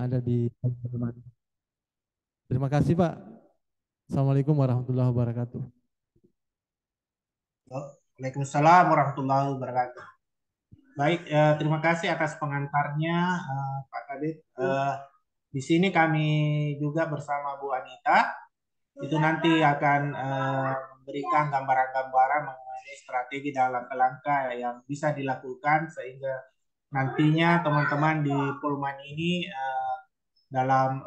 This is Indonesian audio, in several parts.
ada di Polman. Terima kasih Pak. Assalamualaikum warahmatullahi wabarakatuh. Waalaikumsalam warahmatullahi wabarakatuh. Baik, terima kasih atas pengantarnya, Pak Kadit. Di sini kami juga bersama Bu Anita itu nanti akan memberikan gambaran-gambaran mengenai strategi dalam langkah yang bisa dilakukan sehingga nantinya teman-teman di Polman ini dalam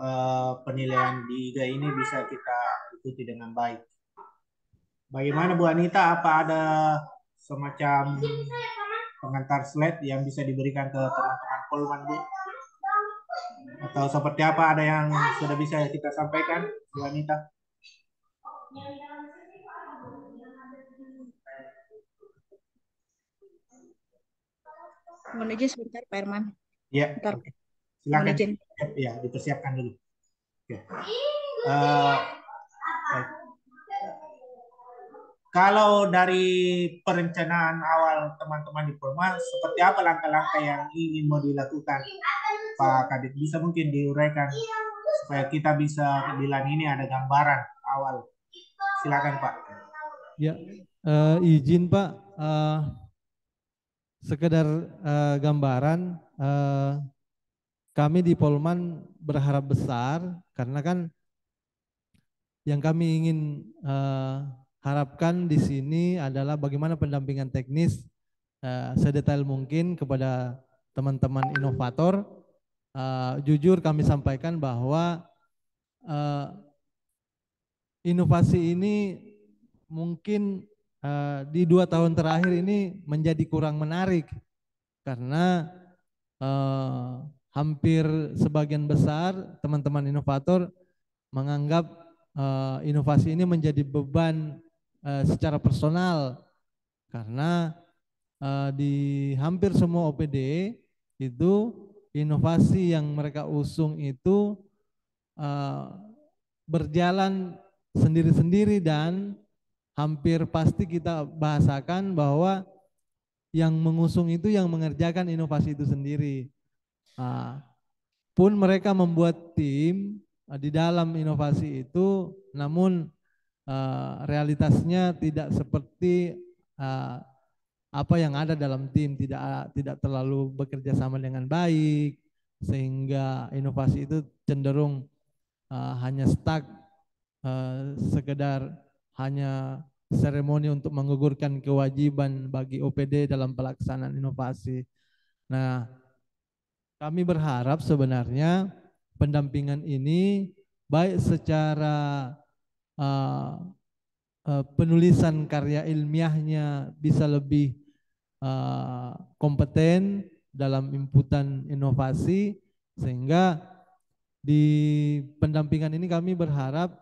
penilaian di IGA ini bisa kita ikuti dengan baik. Bagaimana Bu Anita? Apa ada semacam pengantar slide yang bisa diberikan ke teman-teman Polman, Bu? Atau seperti apa? Ada yang sudah bisa kita sampaikan, Bu Anita? Mohon izin sebentar, Pak Herman. Ya, Bentar. silakan. Mohon izin. Ya, dipersiapkan dulu. Oke. Uh, Kalau dari perencanaan awal teman-teman di Polma, seperti apa langkah-langkah yang ingin mau dilakukan, Pak Kadit? Bisa mungkin diuraikan supaya kita bisa bilang ini ada gambaran awal. Silakan Pak. Ya, izin Pak, sekedar gambaran, kami di Polman berharap besar karena kan yang kami ingin harapkan di sini adalah bagaimana pendampingan teknis sedetail mungkin kepada teman-teman inovator. Jujur kami sampaikan bahwa inovasi ini mungkin di 2 tahun terakhir ini menjadi kurang menarik karena hampir sebagian besar teman-teman inovator menganggap inovasi ini menjadi beban secara personal karena di hampir semua OPD itu inovasi yang mereka usung itu berjalan sendiri-sendiri dan hampir pasti kita bahasakan bahwa yang mengusung itu yang mengerjakan inovasi itu sendiri. Pun mereka membuat tim di dalam inovasi itu, namun realitasnya tidak seperti apa yang ada dalam tim, tidak terlalu bekerja sama dengan baik, sehingga inovasi itu cenderung hanya stuck, sekedar hanya seremoni untuk menggugurkan kewajiban bagi OPD dalam pelaksanaan inovasi. Nah, kami berharap sebenarnya pendampingan ini baik secara penulisan karya ilmiahnya bisa lebih kompeten dalam inputan inovasi, sehingga di pendampingan ini kami berharap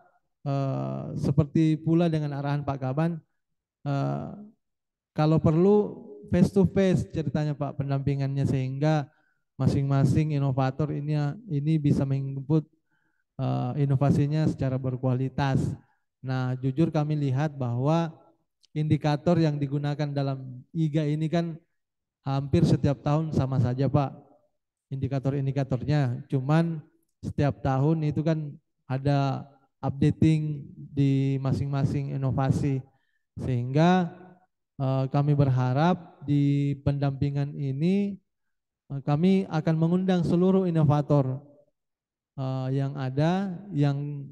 seperti pula dengan arahan Pak Kaban, kalau perlu face to face ceritanya Pak pendampingannya, sehingga masing-masing inovator ini bisa menginput inovasinya secara berkualitas. Nah, jujur kami lihat bahwa indikator yang digunakan dalam IGA ini kan hampir setiap tahun sama saja Pak indikator-indikatornya, cuman setiap tahun itu kan ada updating di masing-masing inovasi, sehingga kami berharap di pendampingan ini kami akan mengundang seluruh inovator yang ada, yang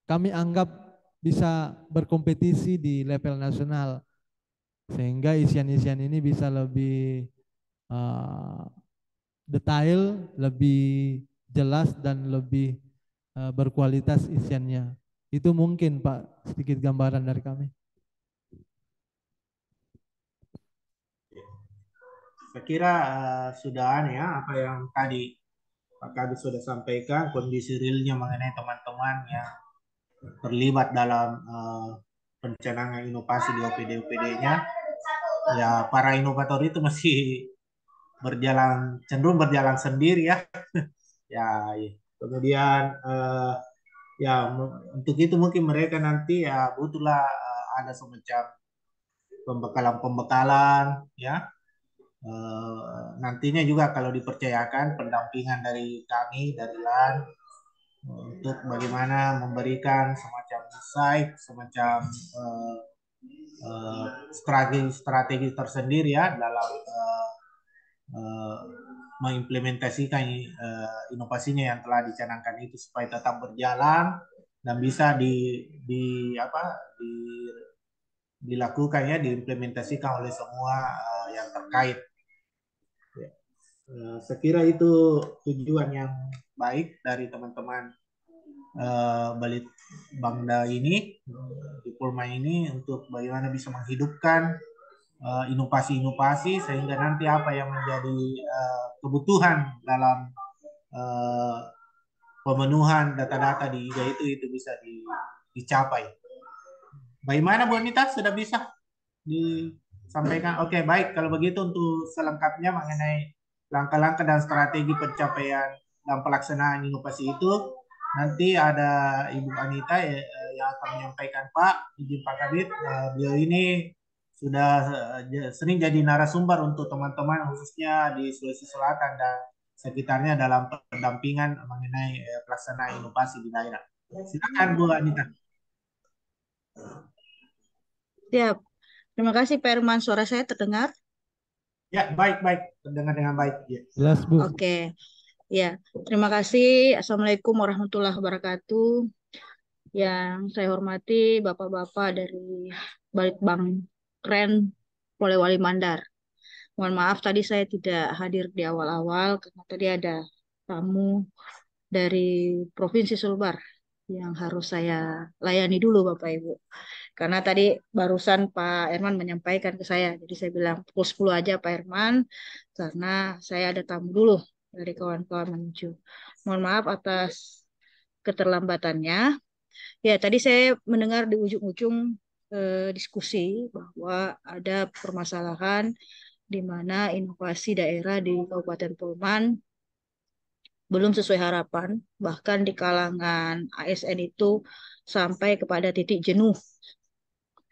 kami anggap bisa berkompetisi di level nasional, sehingga isian-isian ini bisa lebih detail, lebih jelas dan lebih berkualitas isiannya. Itu mungkin Pak sedikit gambaran dari kami. Saya kira sudah ya apa yang tadi Pak Kabit sudah sampaikan, kondisi realnya mengenai teman-teman yang terlibat dalam perencanaan inovasi di OPD-OPD-nya. Ya, para inovator itu masih cenderung berjalan sendiri ya. Ya, kemudian ya untuk itu mungkin mereka nanti ya butuhlah ada semacam pembekalan-pembekalan ya nantinya juga kalau dipercayakan pendampingan dari kami dari LAN untuk bagaimana memberikan semacam insight, semacam strategi tersendiri ya dalam uh, mengimplementasikan inovasinya yang telah dicanangkan itu supaya tetap berjalan dan bisa dilakukan ya diimplementasikan oleh semua yang terkait. Saya kira itu tujuan yang baik dari teman-teman Balit Bangda ini di Pulma ini untuk bagaimana bisa menghidupkan inovasi-inovasi sehingga nanti apa yang menjadi kebutuhan dalam uh, pemenuhan data-data di IGA itu bisa dicapai. Bagaimana Bu Anita, sudah bisa disampaikan? Oke, baik. Kalau begitu untuk selengkapnya mengenai langkah-langkah dan strategi pencapaian dan pelaksanaan inovasi itu, nanti ada Ibu Anita yang akan menyampaikan. Pak, izin Pak Kabit, beliau ini sudah sering jadi narasumber untuk teman-teman khususnya di Sulawesi Selatan dan sekitarnya dalam pendampingan mengenai pelaksanaan inovasi di daerah. Silakan Bu Anita. Siap. Terima kasih Pak Herman. Suara saya terdengar? Ya, baik-baik. Terdengar dengan baik. Ya. Jelas, Bu. Oke. Ya, terima kasih. Assalamualaikum warahmatullahi wabarakatuh. Yang saya hormati Bapak-Bapak dari Balitbang Kren Polewali Mandar. Mohon maaf tadi saya tidak hadir di awal-awal karena tadi ada tamu dari Provinsi Sulbar yang harus saya layani dulu Bapak Ibu. Karena tadi barusan Pak Herman menyampaikan ke saya, jadi saya bilang pukul 10 aja Pak Herman, karena saya ada tamu dulu dari kawan-kawan menuju. Mohon maaf atas keterlambatannya. Ya, tadi saya mendengar di ujung-ujung diskusi bahwa ada permasalahan di mana inovasi daerah di Kabupaten Pulman belum sesuai harapan, bahkan di kalangan ASN itu sampai kepada titik jenuh.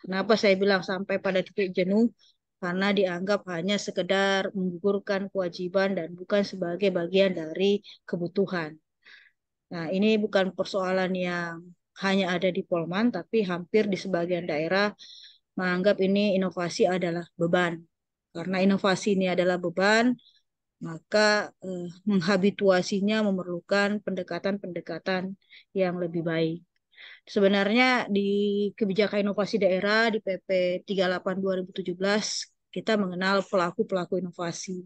Kenapa saya bilang sampai pada titik jenuh? Karena dianggap hanya sekedar menggugurkan kewajiban dan bukan sebagai bagian dari kebutuhan. Nah, ini bukan persoalan yang hanya ada di Polman, tapi hampir di sebagian daerah menganggap ini inovasi adalah beban. Karena inovasi ini adalah beban, maka menghabituasinya memerlukan pendekatan-pendekatan yang lebih baik. Sebenarnya di kebijakan inovasi daerah di PP 38 2017 kita mengenal pelaku-pelaku inovasi.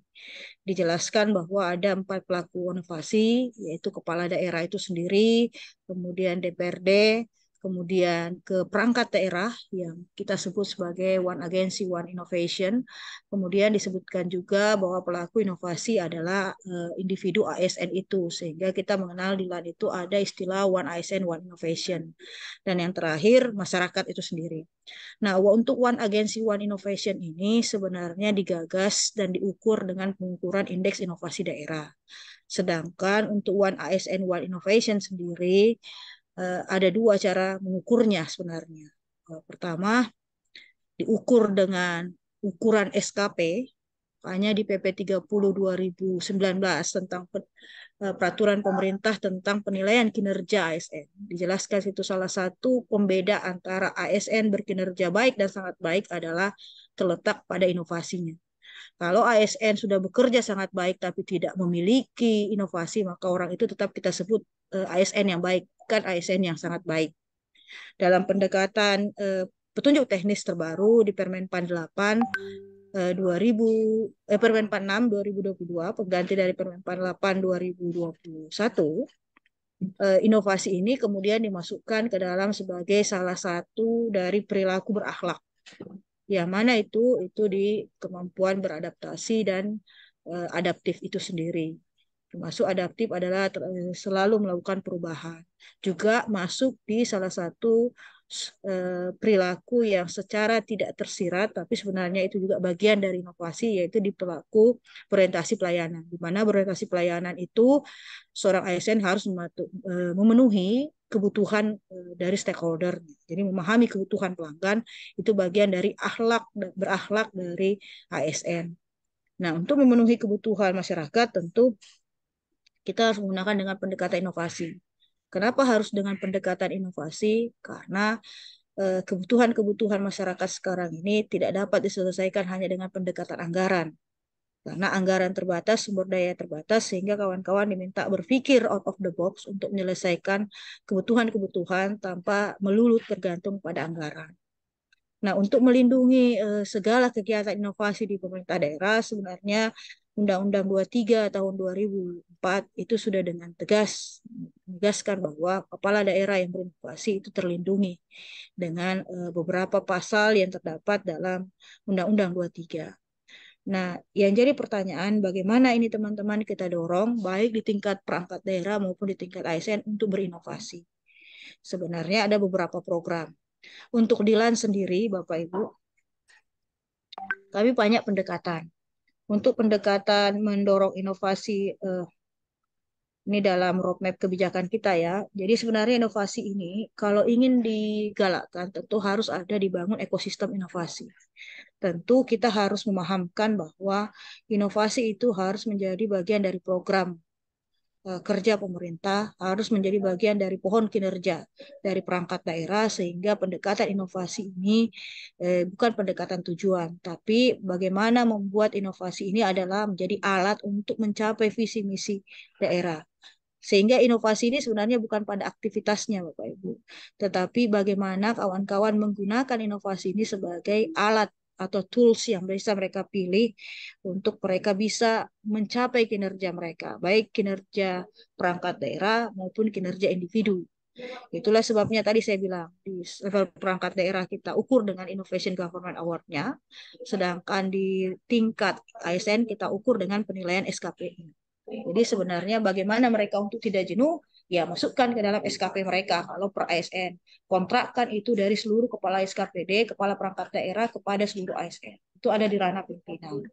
Dijelaskan bahwa ada 4 pelaku inovasi, yaitu kepala daerah itu sendiri, kemudian DPRD, kemudian ke perangkat daerah yang kita sebut sebagai One Agency, One Innovation. Kemudian disebutkan juga bahwa pelaku inovasi adalah individu ASN itu, sehingga kita mengenal di LAN itu ada istilah One ASN, One Innovation. Dan yang terakhir, masyarakat itu sendiri. Nah, untuk One Agency, One Innovation ini sebenarnya digagas dan diukur dengan pengukuran indeks inovasi daerah. Sedangkan untuk One ASN, One Innovation sendiri, ada 2 cara mengukurnya sebenarnya. Pertama, diukur dengan ukuran SKP, hanya di PP 30 2019 tentang peraturan pemerintah tentang penilaian kinerja ASN. Dijelaskan itu salah satu pembeda antara ASN berkinerja baik dan sangat baik adalah terletak pada inovasinya. Kalau ASN sudah bekerja sangat baik tapi tidak memiliki inovasi, maka orang itu tetap kita sebut ASN yang baik, bukan ASN yang sangat baik. Dalam pendekatan petunjuk teknis terbaru di Permen-Pan 8 Permen-Pan 6 2022, pengganti dari Permen-Pan 8 2021, inovasi ini kemudian dimasukkan ke dalam sebagai salah satu dari perilaku berakhlak. Yang mana itu di kemampuan beradaptasi dan adaptif itu sendiri. Termasuk adaptif adalah selalu melakukan perubahan. Juga masuk di salah satu perilaku yang secara tidak tersirat, tapi sebenarnya itu juga bagian dari inovasi, yaitu di perilaku orientasi pelayanan. Di mana orientasi pelayanan itu seorang ASN harus memenuhi kebutuhan dari stakeholder. Jadi memahami kebutuhan pelanggan itu bagian dari berakhlak dari ASN. Nah, untuk memenuhi kebutuhan masyarakat tentu kita harus menggunakan dengan pendekatan inovasi. Kenapa harus dengan pendekatan inovasi? Karena kebutuhan-kebutuhan masyarakat sekarang ini tidak dapat diselesaikan hanya dengan pendekatan anggaran. Karena anggaran terbatas, sumber daya terbatas, sehingga kawan-kawan diminta berpikir out of the box untuk menyelesaikan kebutuhan-kebutuhan tanpa melulu tergantung pada anggaran. Nah, untuk melindungi segala kegiatan inovasi di pemerintah daerah, sebenarnya Undang-Undang 23 tahun 2004 itu sudah dengan tegas menegaskan bahwa kepala daerah yang berinovasi itu terlindungi dengan beberapa pasal yang terdapat dalam Undang-Undang 23. Nah, yang jadi pertanyaan bagaimana ini teman-teman kita dorong baik di tingkat perangkat daerah maupun di tingkat ASN untuk berinovasi. Sebenarnya ada beberapa program. Untuk di LAN sendiri, Bapak Ibu, kami banyak pendekatan. Untuk pendekatan mendorong inovasi ini dalam roadmap kebijakan kita ya. Jadi sebenarnya inovasi ini kalau ingin digalakkan tentu harus ada dibangun ekosistem inovasi. Tentu kita harus memahamkan bahwa inovasi itu harus menjadi bagian dari program kerja pemerintah, harus menjadi bagian dari pohon kinerja dari perangkat daerah, sehingga pendekatan inovasi ini bukan pendekatan tujuan, tapi bagaimana membuat inovasi ini adalah menjadi alat untuk mencapai visi misi daerah. Sehingga inovasi ini sebenarnya bukan pada aktivitasnya, Bapak Ibu, tetapi bagaimana kawan-kawan menggunakan inovasi ini sebagai alat atau tools yang bisa mereka pilih untuk mereka bisa mencapai kinerja mereka, baik kinerja perangkat daerah maupun kinerja individu. Itulah sebabnya tadi saya bilang di level perangkat daerah kita ukur dengan Innovation Government Award-nya, sedangkan di tingkat ASN kita ukur dengan penilaian SKP. Jadi sebenarnya bagaimana mereka untuk tidak jenuh, ya masukkan ke dalam SKP mereka. Kalau per ASN, kontrakkan itu dari seluruh kepala SKPD, kepala perangkat daerah kepada seluruh ASN. Itu ada di ranah pimpinan.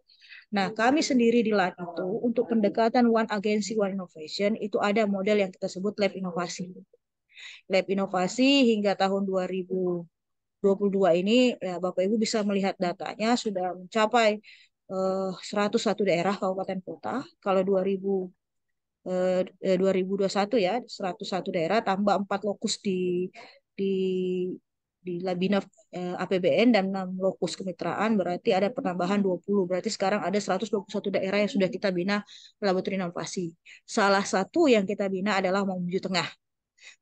Nah, kami sendiri di LAN itu untuk pendekatan One Agency, One Innovation, itu ada model yang kita sebut Lab Inovasi. Lab Inovasi hingga tahun 2022 ini, ya Bapak Ibu bisa melihat datanya sudah mencapai 101 daerah kabupaten kota. Kalau 2021 ya 101 daerah tambah 4 lokus di Labina APBN dan 6 lokus kemitraan, berarti ada penambahan 20. Berarti sekarang ada 121 daerah yang sudah kita bina laboratorium inovasi. Salah satu yang kita bina adalah Mamuju Tengah.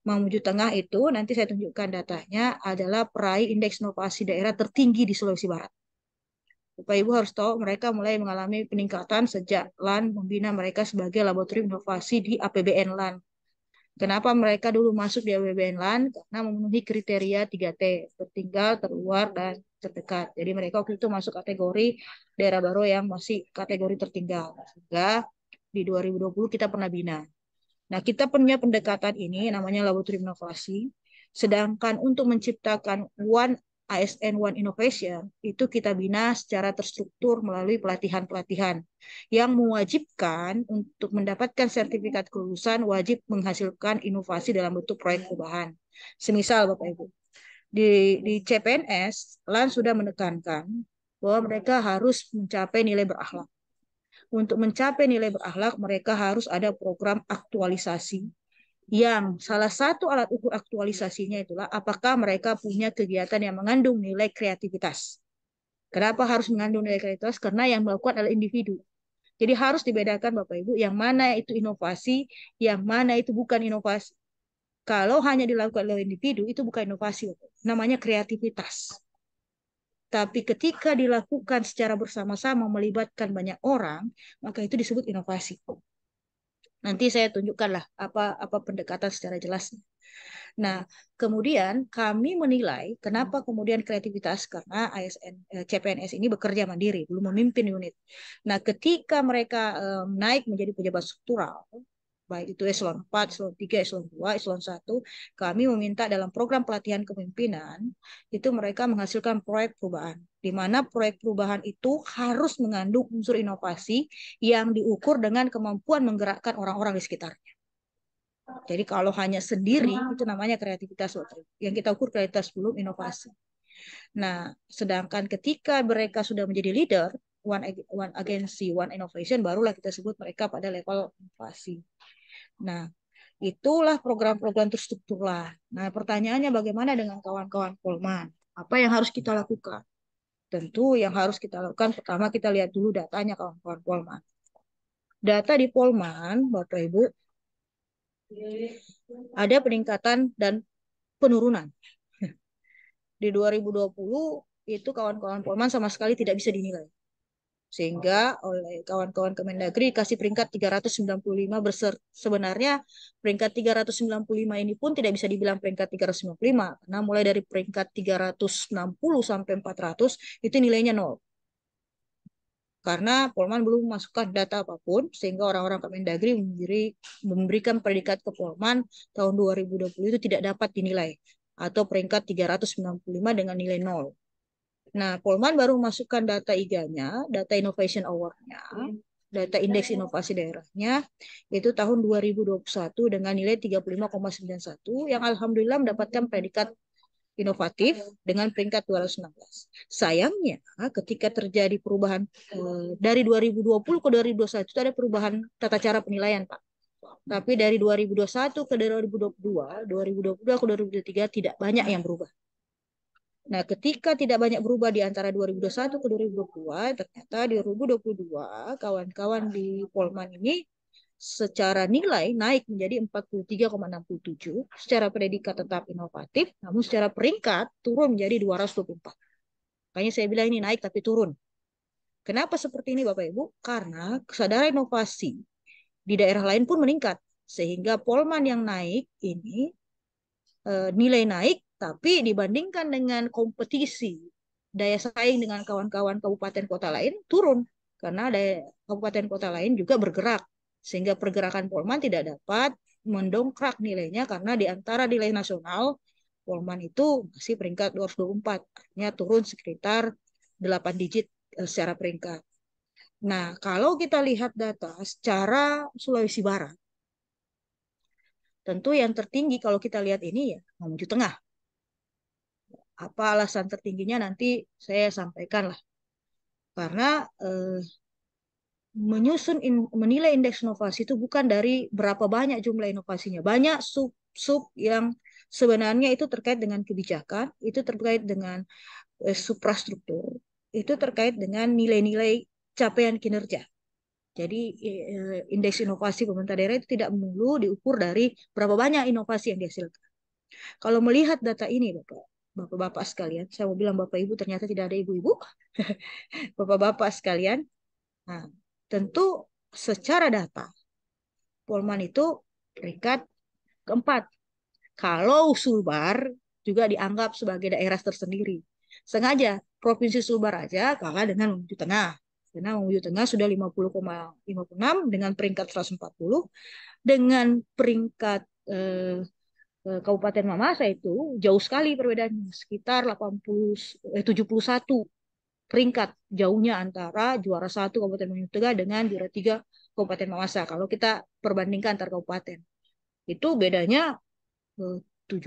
Mamuju Tengah itu nanti saya tunjukkan datanya adalah peraih indeks inovasi daerah tertinggi di Sulawesi Barat. Bapak Ibu harus tahu mereka mulai mengalami peningkatan sejak LAN membina mereka sebagai laboratorium inovasi di APBN LAN. Kenapa mereka dulu masuk di APBN LAN? Karena memenuhi kriteria 3T, tertinggal, terluar, dan terdekat. Jadi mereka waktu itu masuk kategori daerah baru yang masih kategori tertinggal. Sehingga di 2020 kita pernah bina. Nah, kita punya pendekatan ini namanya laboratorium inovasi. Sedangkan untuk menciptakan One ASN One Innovation itu kita bina secara terstruktur melalui pelatihan-pelatihan yang mewajibkan untuk mendapatkan sertifikat kelulusan wajib menghasilkan inovasi dalam bentuk proyek perubahan. Semisal Bapak Ibu, di CPNS LAN sudah menekankan bahwa mereka harus mencapai nilai berakhlak. Untuk mencapai nilai berakhlak, mereka harus ada program aktualisasi yang salah satu alat ukur aktualisasinya itulah apakah mereka punya kegiatan yang mengandung nilai kreativitas. Kenapa harus mengandung nilai kreativitas? Karena yang melakukan adalah individu. Jadi harus dibedakan Bapak Ibu, yang mana itu inovasi, yang mana itu bukan inovasi. Kalau hanya dilakukan oleh individu, itu bukan inovasi, namanya kreativitas. Tapi ketika dilakukan secara bersama-sama melibatkan banyak orang, maka itu disebut inovasi. Nanti saya tunjukkanlah apa pendekatan secara jelas. Nah, kemudian kami menilai kenapa kemudian kreativitas, karena ASN CPNS ini bekerja mandiri, belum memimpin unit. Nah, ketika mereka naik menjadi pejabat struktural, baik itu eselon 4, eselon 3, eselon 2, eselon 1, kami meminta dalam program pelatihan kepemimpinan itu mereka menghasilkan proyek perubahan, di mana proyek perubahan itu harus mengandung unsur inovasi yang diukur dengan kemampuan menggerakkan orang-orang di sekitarnya. Jadi kalau hanya sendiri itu namanya kreativitas, yang kita ukur kreativitas belum inovasi. Nah, sedangkan ketika mereka sudah menjadi leader, one agency, one innovation, barulah kita sebut mereka pada level inovasi. Nah, itulah program-program terstruktur lah. Nah, pertanyaannya bagaimana dengan kawan-kawan Polman? Apa yang harus kita lakukan? Tentu yang harus kita lakukan, pertama kita lihat dulu datanya kawan-kawan Polman. Data di Polman, Bapak Ibu, ada peningkatan dan penurunan. Di 2020 itu kawan-kawan Polman sama sekali tidak bisa dinilai. Sehingga oleh kawan-kawan Kemendagri kasih peringkat 395 sebenarnya peringkat 395 ini pun tidak bisa dibilang peringkat 395 karena mulai dari peringkat 360 sampai 400 itu nilainya 0. Karena Polman belum memasukkan data apapun sehingga orang-orang Kemendagri memberikan predikat ke Polman tahun 2020 itu tidak dapat dinilai atau peringkat 395 dengan nilai 0. Nah, Polman baru memasukkan data IGA-nya, data Innovation Award-nya, data Indeks Inovasi Daerahnya, itu tahun 2021 dengan nilai 35,91 yang alhamdulillah mendapatkan predikat inovatif dengan peringkat 216. Sayangnya, ketika terjadi perubahan dari 2020 ke 2021 itu ada perubahan tata cara penilaian, Pak. Tapi dari 2021 ke 2022, 2022 ke 2023 tidak banyak yang berubah. Nah, ketika tidak banyak berubah di antara 2021 ke 2022, ternyata di 2022 kawan-kawan di Polman ini secara nilai naik menjadi 43,67, secara predikat tetap inovatif, namun secara peringkat turun menjadi 224. Makanya saya bilang ini naik tapi turun. Kenapa seperti ini Bapak Ibu? Karena kesadaran inovasi di daerah lain pun meningkat. Sehingga Polman yang naik ini nilai naik, tapi dibandingkan dengan kompetisi daya saing dengan kawan-kawan kabupaten kota lain turun karena daya kabupaten kota lain juga bergerak sehingga pergerakan Polman tidak dapat mendongkrak nilainya karena di antara nilai nasional Polman itu masih peringkat 224, artinya turun sekitar 8 digit secara peringkat. Nah, kalau kita lihat data secara Sulawesi Barat, tentu yang tertinggi kalau kita lihat ini ya Mamuju Tengah. Apa alasan tertingginya nanti saya sampaikan lah. Karena menilai indeks inovasi itu bukan dari berapa banyak jumlah inovasinya. Banyak sub-sub yang sebenarnya itu terkait dengan kebijakan, itu terkait dengan suprastruktur, itu terkait dengan nilai-nilai capaian kinerja. Jadi indeks inovasi pemerintah daerah itu tidak melulu diukur dari berapa banyak inovasi yang dihasilkan. Kalau melihat data ini, Bapak-bapak sekalian, saya mau bilang Bapak Ibu ternyata tidak ada ibu-ibu. Bapak-bapak sekalian, nah, tentu secara data, Polman itu peringkat keempat. Kalau Sulbar juga dianggap sebagai daerah tersendiri. Sengaja, Provinsi Sulbar aja kalah dengan Mamuju Tengah. Karena Mamuju Tengah sudah 50,56 dengan peringkat 140. Dengan peringkat Kabupaten Mamasa itu jauh sekali perbedaannya, sekitar 71 peringkat jauhnya antara juara 1 Kabupaten Mamuju Tengah dengan juara 3 Kabupaten Mamasa. Kalau kita perbandingkan antar kabupaten, itu bedanya 61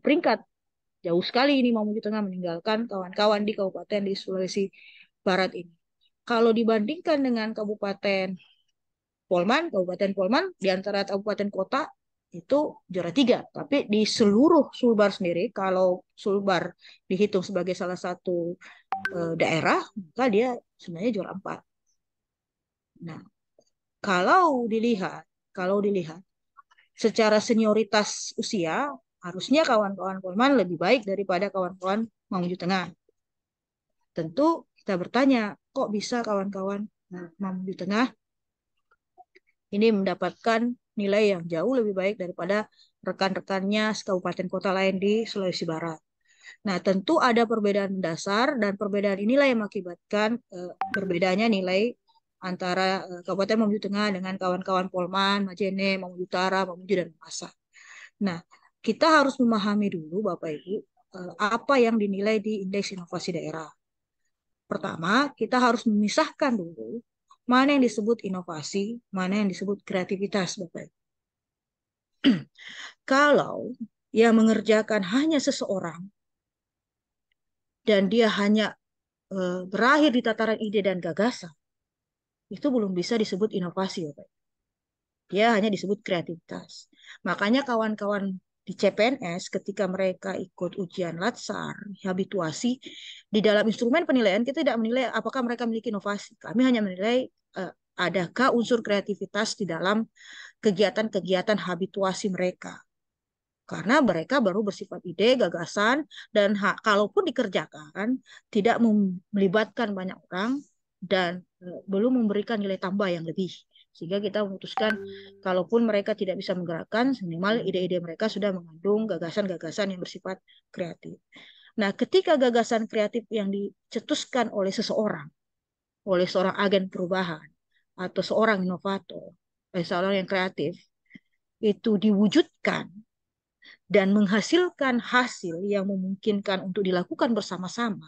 peringkat. Jauh sekali ini Mamuju Tengah meninggalkan kawan-kawan di kabupaten di Sulawesi Barat ini. Kalau dibandingkan dengan Kabupaten Polman di antara kabupaten kota itu juara 3. Tapi di seluruh Sulbar sendiri, kalau Sulbar dihitung sebagai salah satu daerah, maka dia sebenarnya juara 4. Nah, kalau dilihat secara senioritas usia, harusnya kawan-kawan Polman lebih baik daripada kawan-kawan Mamuju Tengah. Tentu kita bertanya, kok bisa kawan-kawan Mamuju Tengah ini mendapatkan nilai yang jauh lebih baik daripada rekan-rekannya kabupaten kota lain di Sulawesi Barat. Nah, tentu ada perbedaan dasar dan perbedaan inilah yang mengakibatkan perbedaannya nilai antara Kabupaten Mamuju Tengah dengan kawan-kawan Polman, Majene, Mamuju Utara, Mamuju dan Mamasa. Nah, kita harus memahami dulu Bapak Ibu apa yang dinilai di indeks inovasi daerah. Pertama, kita harus memisahkan dulu mana yang disebut inovasi, mana yang disebut kreativitas, Bapak Ibu. Kalau yang mengerjakan hanya seseorang dan dia hanya berakhir di tataran ide dan gagasan, itu belum bisa disebut inovasi, Bapak. Dia hanya disebut kreativitas. Makanya kawan-kawan di CPNS ketika mereka ikut ujian latsar, habituasi, di dalam instrumen penilaian kita tidak menilai apakah mereka memiliki inovasi. Kami hanya menilai adakah unsur kreativitas di dalam kegiatan-kegiatan habituasi mereka. Karena mereka baru bersifat ide, gagasan, dan kalaupun dikerjakan, tidak melibatkan banyak orang, dan belum memberikan nilai tambah yang lebih. Sehingga kita memutuskan, kalaupun mereka tidak bisa menggerakkan, minimal ide-ide mereka sudah mengandung gagasan-gagasan yang bersifat kreatif. Nah, ketika gagasan kreatif yang dicetuskan oleh seseorang, oleh seorang agen perubahan, atau seorang inovator, seorang yang kreatif, itu diwujudkan, dan menghasilkan hasil yang memungkinkan untuk dilakukan bersama-sama,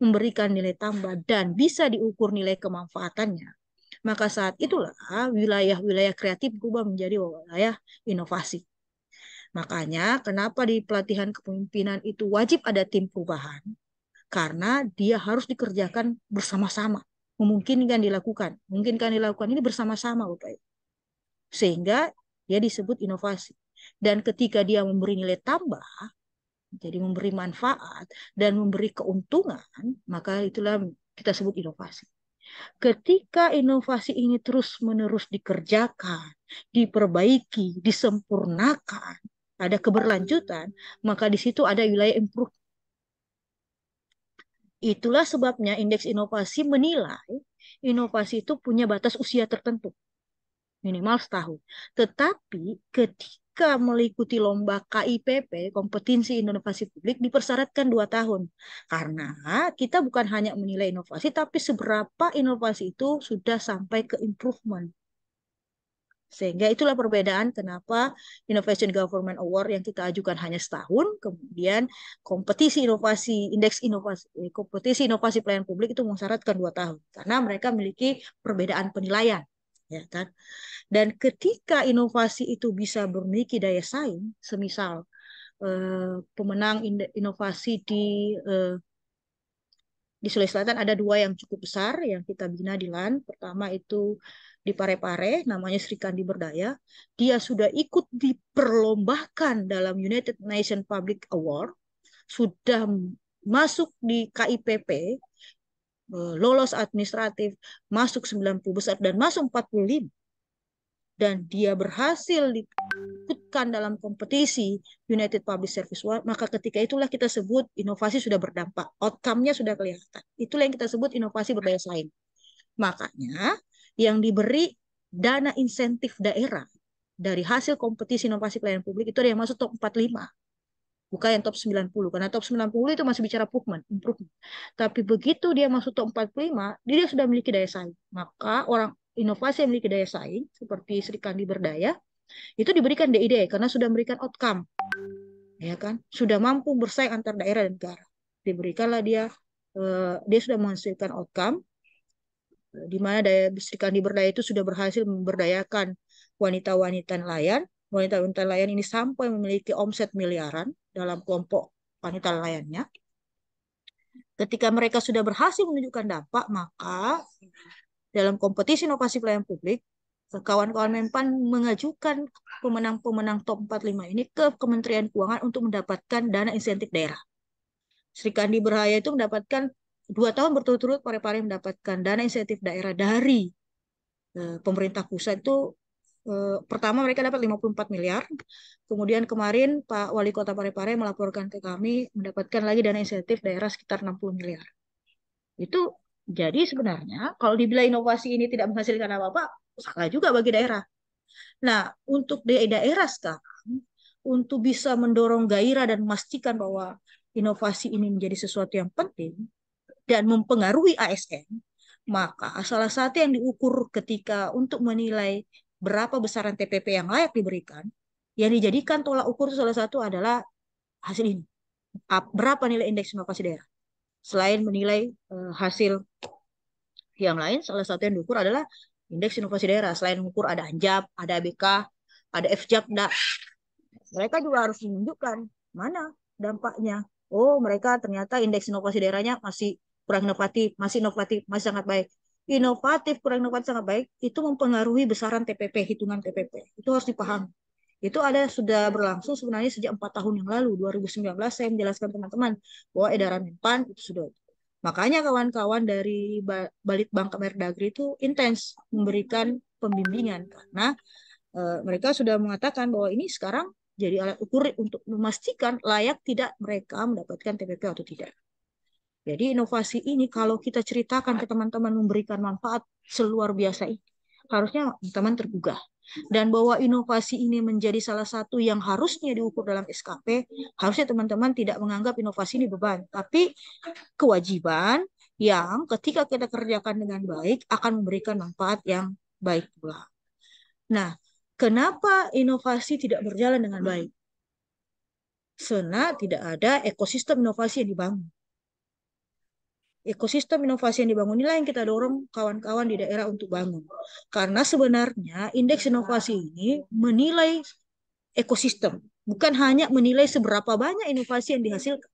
memberikan nilai tambah, dan bisa diukur nilai kemanfaatannya, maka saat itulah wilayah-wilayah kreatif berubah menjadi wilayah inovasi. Makanya kenapa di pelatihan kepemimpinan itu wajib ada tim perubahan, karena dia harus dikerjakan bersama-sama, memungkinkan dilakukan ini bersama-sama, Bapak. Sehingga dia disebut inovasi. Dan ketika dia memberi nilai tambah, jadi memberi manfaat dan memberi keuntungan, maka itulah kita sebut inovasi. Ketika inovasi ini terus-menerus dikerjakan, diperbaiki, disempurnakan, ada keberlanjutan, maka di situ ada wilayah improve. Itulah sebabnya indeks inovasi menilai inovasi itu punya batas usia tertentu, minimal setahun. Tetapi ketika mengikuti lomba KIPP, kompetisi inovasi publik, dipersyaratkan 2 tahun. Karena kita bukan hanya menilai inovasi, tapi seberapa inovasi itu sudah sampai ke improvement. Sehingga itulah perbedaan kenapa Innovation Government Award yang kita ajukan hanya setahun, kemudian kompetisi inovasi, indeks inovasi, kompetisi inovasi pelayanan publik itu mensyaratkan 2 tahun. Karena mereka memiliki perbedaan penilaian. Ya kan? Dan ketika inovasi itu bisa memiliki daya saing, semisal pemenang inovasi di Sulawesi Selatan ada 2 yang cukup besar yang kita bina di LAN. Pertama itu di Parepare, namanya Sri Kandi Berdaya. Dia sudah ikut diperlombakan dalam United Nations Public Award, sudah masuk di KIPP, lolos administratif, masuk 90 besar dan masuk 45. Dan dia berhasil diikutkan dalam kompetisi United Public Service Award, maka ketika itulah kita sebut inovasi sudah berdampak, outcome-nya sudah kelihatan. Itulah yang kita sebut inovasi berdaya saing. Makanya yang diberi dana insentif daerah dari hasil kompetisi inovasi pelayanan publik itu ada yang masuk top 45. Bukan yang top 90, karena top 90 itu masih bicara improvement. Tapi begitu dia masuk top 45, dia sudah memiliki daya saing. Maka orang inovasi yang memiliki daya saing, seperti Sri Kandi Berdaya, itu diberikan DID karena sudah memberikan outcome, ya kan? Sudah mampu bersaing antar daerah dan negara. Diberikanlah dia sudah menghasilkan outcome, di mana Sri Kandi Berdaya itu sudah berhasil memberdayakan wanita-wanita nelayan. Wanita-wanita nelayan ini sampai memiliki omset miliaran dalam kelompok wanita nelayannya. Ketika mereka sudah berhasil menunjukkan dampak, maka dalam kompetisi inovasi pelayanan publik, kawan-kawan Menpan mengajukan pemenang-pemenang top 45 ini ke Kementerian Keuangan untuk mendapatkan dana insentif daerah. Sri Kandi Berdaya itu mendapatkan 2 tahun berturut-turut Parepare mendapatkan dana insentif daerah dari pemerintah pusat itu. Pertama mereka dapat 54 miliar. Kemudian kemarin Pak Wali Kota Parepare melaporkan ke kami mendapatkan lagi dana insentif daerah sekitar 60 miliar. Itu jadi sebenarnya kalau dibilang inovasi ini tidak menghasilkan apa-apa, salah juga bagi daerah. Nah, untuk daerah sekarang, untuk bisa mendorong gairah dan memastikan bahwa inovasi ini menjadi sesuatu yang penting dan mempengaruhi ASN, maka salah satu yang diukur ketika untuk menilai berapa besaran TPP yang layak diberikan, yang dijadikan tolak ukur salah satu adalah hasil ini. Berapa nilai indeks inovasi daerah? Selain menilai hasil yang lain, salah satu yang diukur adalah indeks inovasi daerah. Selain mengukur ada ANJAP, ada ABK, ada FJAP, mereka juga harus menunjukkan mana dampaknya Oh, mereka ternyata indeks inovasi daerahnya masih kurang inovatif, masih sangat baik. Inovatif, kurang inovatif, sangat baik, itu mempengaruhi besaran TPP, hitungan TPP. Itu harus dipahami. Itu ada sudah berlangsung sebenarnya sejak 4 tahun yang lalu, 2019 saya menjelaskan teman-teman bahwa edaran Menpan itu sudah. Makanya kawan-kawan dari Balitbang Kemendagri itu intens memberikan pembimbingan karena mereka sudah mengatakan bahwa ini sekarang jadi alat ukur untuk memastikan layak tidak mereka mendapatkan TPP atau tidak. Jadi inovasi ini kalau kita ceritakan ke teman-teman memberikan manfaat seluar biasa ini, harusnya teman-teman tergugah. Dan bahwa inovasi ini menjadi salah satu yang harusnya diukur dalam SKP, harusnya teman-teman tidak menganggap inovasi ini beban, tapi kewajiban yang ketika kita kerjakan dengan baik akan memberikan manfaat yang baik pula. Nah, kenapa inovasi tidak berjalan dengan baik? Karena tidak ada ekosistem inovasi yang dibangun. Ekosistem inovasi yang dibangun inilah yang kita dorong kawan-kawan di daerah untuk bangun. Karena sebenarnya indeks inovasi ini menilai ekosistem, bukan hanya menilai seberapa banyak inovasi yang dihasilkan,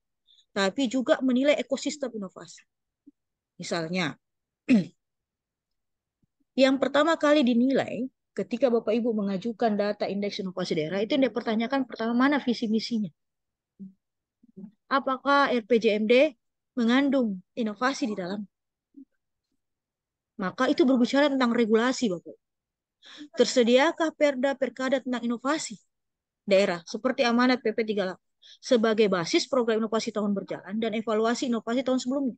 tapi juga menilai ekosistem inovasi. Misalnya, yang pertama kali dinilai ketika Bapak Ibu mengajukan data indeks inovasi daerah, itu yang dipertanyakan pertama mana visi misinya. Apakah RPJMD mengandung inovasi di dalam? Maka itu berbicara tentang regulasi, Bapak. Tersediakah perda perkada tentang inovasi daerah seperti amanat PP 38 sebagai basis program inovasi tahun berjalan dan evaluasi inovasi tahun sebelumnya.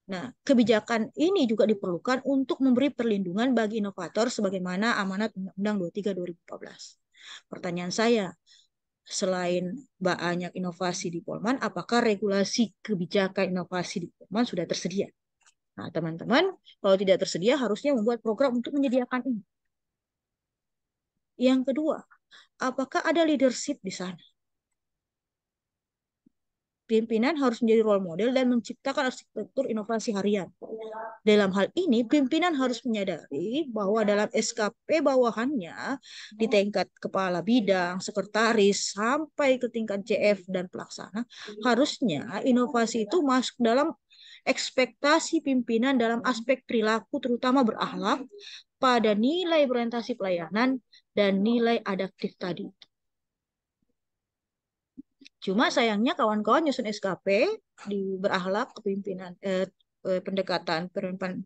Nah, kebijakan ini juga diperlukan untuk memberi perlindungan bagi inovator sebagaimana amanat Undang-Undang 23 2014. Pertanyaan saya, selain banyak inovasi di Polman, apakah regulasi kebijakan inovasi di Polman sudah tersedia? Nah, teman-teman, kalau tidak tersedia harusnya membuat program untuk menyediakan ini. Yang kedua, apakah ada leadership di sana? Pimpinan harus menjadi role model dan menciptakan arsitektur inovasi harian. Dalam hal ini, pimpinan harus menyadari bahwa dalam SKP bawahannya, di tingkat kepala bidang, sekretaris, sampai ke tingkat CF dan pelaksana, harusnya inovasi itu masuk dalam ekspektasi pimpinan dalam aspek perilaku, terutama berakhlak, pada nilai berorientasi pelayanan, dan nilai adaptif tadi. Cuma sayangnya kawan-kawan nyusun SKP di berakhlak kepimpinan pendekatan penerimaan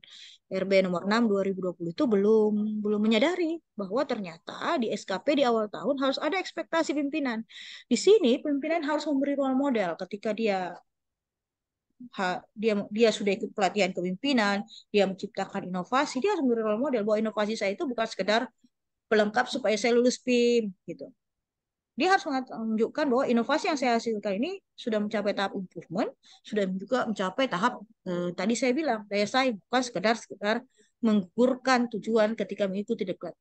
RB nomor 6 2020 itu belum menyadari bahwa ternyata di SKP di awal tahun harus ada ekspektasi pimpinan. Di sini pimpinan harus memberi role model ketika dia sudah ikut pelatihan kepimpinan, dia menciptakan inovasi, dia harus memberi role model bahwa inovasi saya itu bukan sekedar pelengkap supaya saya lulus PIM gitu. Dia harus menunjukkan bahwa inovasi yang saya hasilkan ini sudah mencapai tahap improvement, sudah juga mencapai tahap tadi saya bilang daya saing, bukan sekedar menggugurkan tujuan ketika mengikuti diklat.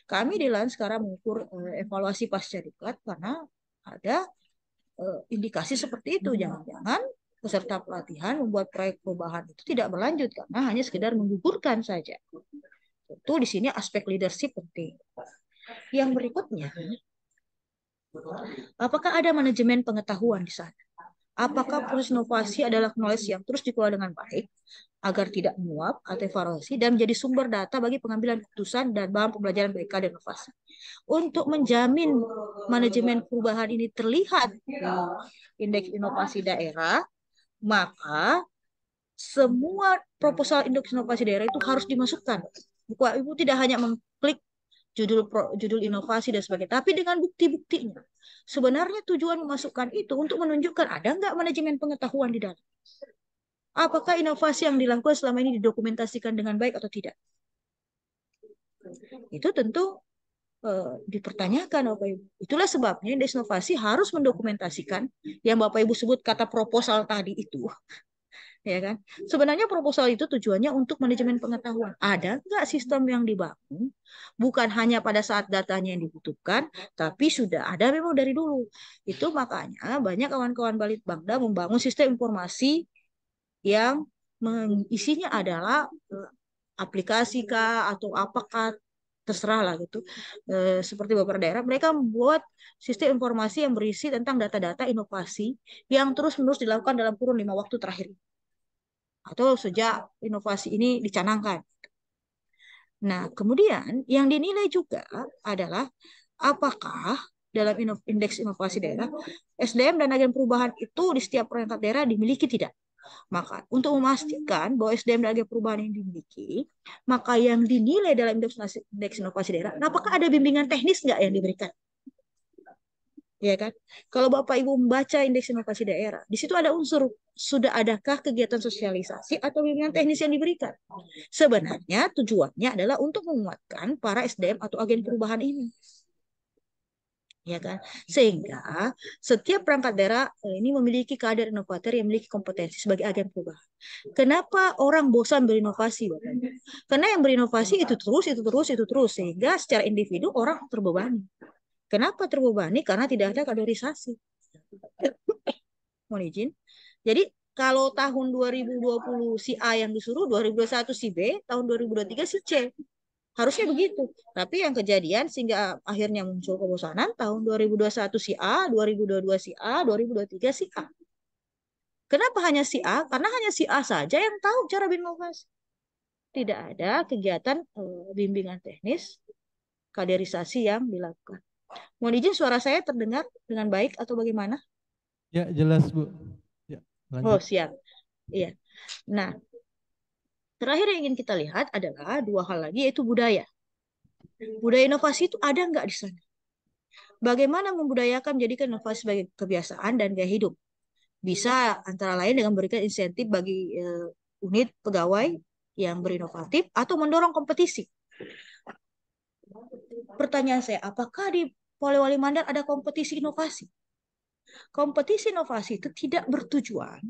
Kami di LAN sekarang mengukur evaluasi pasca diklat karena ada indikasi seperti itu. Jangan-jangan peserta pelatihan membuat proyek perubahan itu tidak berlanjut karena hanya sekedar menggugurkan saja. Tentu di sini aspek leadership penting. Yang berikutnya, apakah ada manajemen pengetahuan di sana? Apakah proses inovasi adalah knowledge yang terus dikelola dengan baik agar tidak menguap atau evaluasi dan menjadi sumber data bagi pengambilan keputusan dan bahan pembelajaran BK dan inovasi. Untuk menjamin manajemen perubahan ini terlihat di indeks inovasi daerah, maka semua proposal indeks inovasi daerah itu harus dimasukkan. Ibu tidak hanya mengklik judul inovasi dan sebagainya, tapi dengan bukti-buktinya. Sebenarnya tujuan memasukkan itu untuk menunjukkan ada nggak manajemen pengetahuan di dalam. Apakah inovasi yang dilakukan selama ini didokumentasikan dengan baik atau tidak? Itu tentu dipertanyakan Bapak Ibu. Itulah sebabnya indeks inovasi harus mendokumentasikan yang Bapak Ibu sebut kata proposal tadi itu. Ya kan? Sebenarnya proposal itu tujuannya untuk manajemen pengetahuan. Ada nggak sistem yang dibangun? Bukan hanya pada saat datanya yang dibutuhkan, tapi sudah ada memang dari dulu. Itu makanya banyak kawan-kawan Balitbangda membangun sistem informasi yang isinya adalah aplikasi kah atau apakah terserah lah gitu. Seperti beberapa daerah, mereka membuat sistem informasi yang berisi tentang data-data inovasi yang terus-menerus dilakukan dalam kurun 5 waktu terakhir atau sejak inovasi ini dicanangkan. Nah, kemudian yang dinilai juga adalah apakah dalam indeks inovasi daerah, SDM dan agen perubahan itu di setiap perangkat daerah dimiliki tidak. Maka untuk memastikan bahwa SDM dan agen perubahan yang dimiliki, maka yang dinilai dalam indeks inovasi daerah, apakah ada bimbingan teknis nggak yang diberikan? Ya kan? Kalau Bapak Ibu membaca indeks inovasi daerah, di situ ada unsur sudah adakah kegiatan sosialisasi atau bimbingan teknis yang diberikan. Sebenarnya tujuannya adalah untuk menguatkan para SDM atau agen perubahan ini. Ya kan? Sehingga setiap perangkat daerah ini memiliki kader inovator yang memiliki kompetensi sebagai agen perubahan. Kenapa orang bosan berinovasi, Bapak? Karena yang berinovasi itu terus, itu terus, itu terus, sehingga secara individu orang terbebani. Kenapa terbebani? Karena tidak ada kaderisasi. Mohon izin. Jadi kalau tahun 2020 si A yang disuruh, 2021 si B, tahun 2023 si C. Harusnya begitu. Tapi yang kejadian sehingga akhirnya muncul kebosanan tahun 2021 si A, 2022 si A, 2023 si A. Kenapa hanya si A? Karena hanya si A saja yang tahu cara berinovasi. Tidak ada kegiatan bimbingan teknis, kaderisasi yang dilakukan. Mohon izin suara saya terdengar dengan baik atau bagaimana? Ya, jelas Bu. Ya, Oh, lanjut. siap. Iya. Nah, terakhir yang ingin kita lihat adalah dua hal lagi, yaitu budaya. Budaya inovasi itu ada nggak di sana? Bagaimana membudayakan menjadikan inovasi sebagai kebiasaan dan gaya hidup? Bisa antara lain dengan memberikan insentif bagi unit pegawai yang berinovatif atau mendorong kompetisi. Pertanyaan saya, apakah di Polewali Mandar ada kompetisi inovasi? Kompetisi inovasi itu tidak bertujuan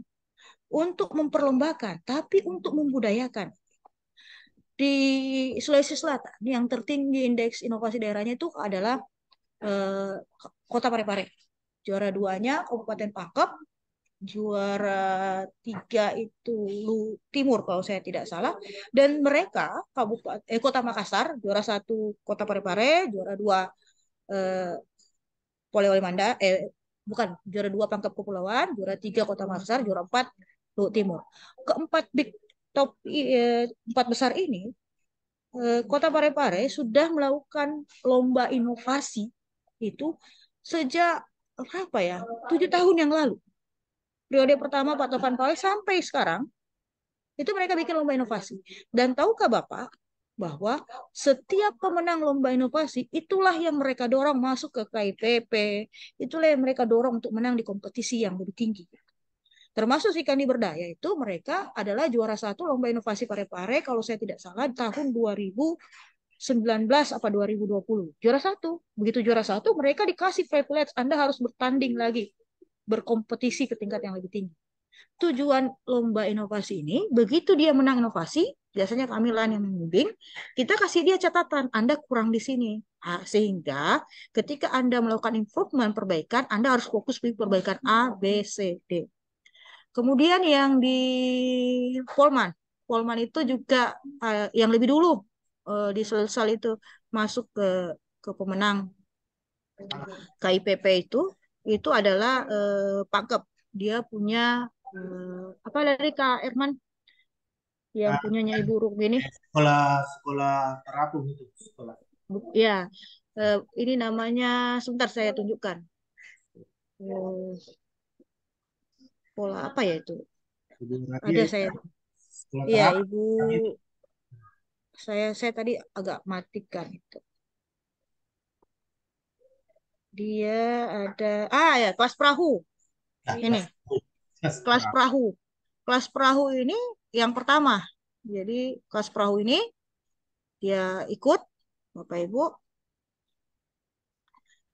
untuk memperlombakan, tapi untuk membudayakan. Di Sulawesi Selatan, yang tertinggi indeks inovasi daerahnya itu adalah Kota Parepare. Juara 2-nya Kabupaten Pangkep, juara 3 itu Timur kalau saya tidak salah, dan mereka Kota Makassar, juara 1 Kota Parepare, juara 2 Polewali Mandar, bukan, juara 2 Pangkep Kepulauan, juara 3 Kota Makassar, juara 4 Luhut Timur. Keempat big top 4 besar ini, Kota Parepare sudah melakukan lomba inovasi itu sejak berapa ya? 7 tahun yang lalu. Periode pertama Pak Tovan Pawai sampai sekarang itu mereka bikin lomba inovasi. Dan tahukah Bapak bahwa setiap pemenang lomba inovasi itulah yang mereka dorong masuk ke KIPP, itulah yang mereka dorong untuk menang di kompetisi yang lebih tinggi. Termasuk si Kandi Berdaya itu mereka adalah juara 1 lomba inovasi Parepare kalau saya tidak salah tahun 2019 apa 2020. Juara 1. Begitu juara 1 mereka dikasih privilege, Anda harus bertanding lagi, berkompetisi ke tingkat yang lebih tinggi. Tujuan lomba inovasi ini, begitu dia menang inovasi, biasanya kami lah yang membimbing, kita kasih dia catatan, Anda kurang di sini. Sehingga ketika Anda melakukan improvement, perbaikan, Anda harus fokus di perbaikan A, B, C, D. Kemudian yang di Polman itu juga yang lebih dulu di Sulsel itu masuk ke pemenang KIPP itu adalah Pangkep. Dia punya apa dari Kak Erman yang punyanya Ibu Rukmi ini? Sekolah terapung itu sekolah. Ya, ini namanya sebentar saya tunjukkan. Pola apa ya itu? Ada saya. Iya, Ibu. Saya tadi agak matikan itu. Dia ada ya kelas perahu. Ini. Kelas perahu. Kelas perahu ini yang pertama. Jadi kelas perahu ini dia ikut Bapak Ibu.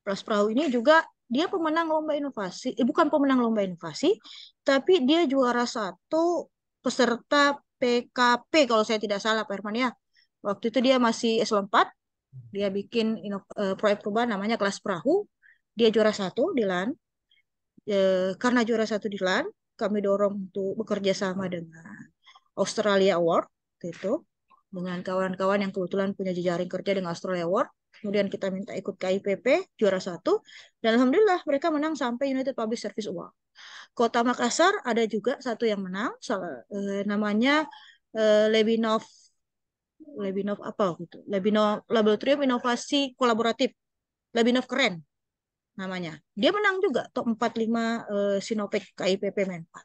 Kelas perahu ini juga dia pemenang lomba inovasi, bukan pemenang lomba inovasi, tapi dia juara 1 peserta PKP kalau saya tidak salah Pak Herman ya. Waktu itu dia masih S4, dia bikin proyek perubahan namanya kelas perahu, dia juara 1 di LAN. Karena juara 1 di LAN, kami dorong untuk bekerja sama dengan Australia Award itu. dengan kawan-kawan yang kebetulan punya jejaring kerja dengan Australia Award. Kemudian kita minta ikut KIPP, juara 1. Dan Alhamdulillah mereka menang sampai United Public Service Award. Kota Makassar ada juga satu yang menang, namanya Lebinov apa gitu. Lebinov Laboratorium Inovasi Kolaboratif. Lebinov keren namanya. Dia menang juga top 45 Sinopek KIPP Menpa.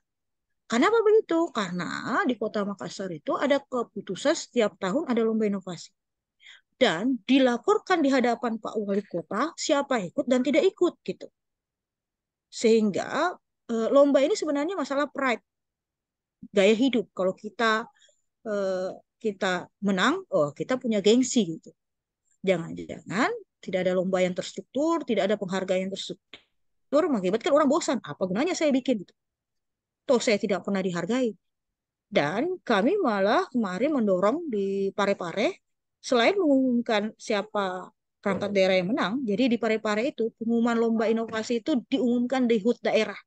Kenapa begitu? Karena di Kota Makassar itu ada keputusan setiap tahun ada lomba inovasi. Dan dilaporkan di hadapan Pak Wali Kota siapa ikut dan tidak ikut gitu. Sehingga lomba ini sebenarnya masalah pride, gaya hidup. Kalau eh, kita menang, oh kita punya gengsi gitu. Jangan-jangan tidak ada lomba yang terstruktur, tidak ada penghargaan yang terstruktur, mengakibatkan orang bosan. Apa gunanya saya bikin gitu? Toh saya tidak pernah dihargai. Dan kami malah kemarin mendorong di Parepare, selain mengumumkan siapa perangkat daerah yang menang, jadi di Parepare itu pengumuman lomba inovasi itu diumumkan di HUT daerah.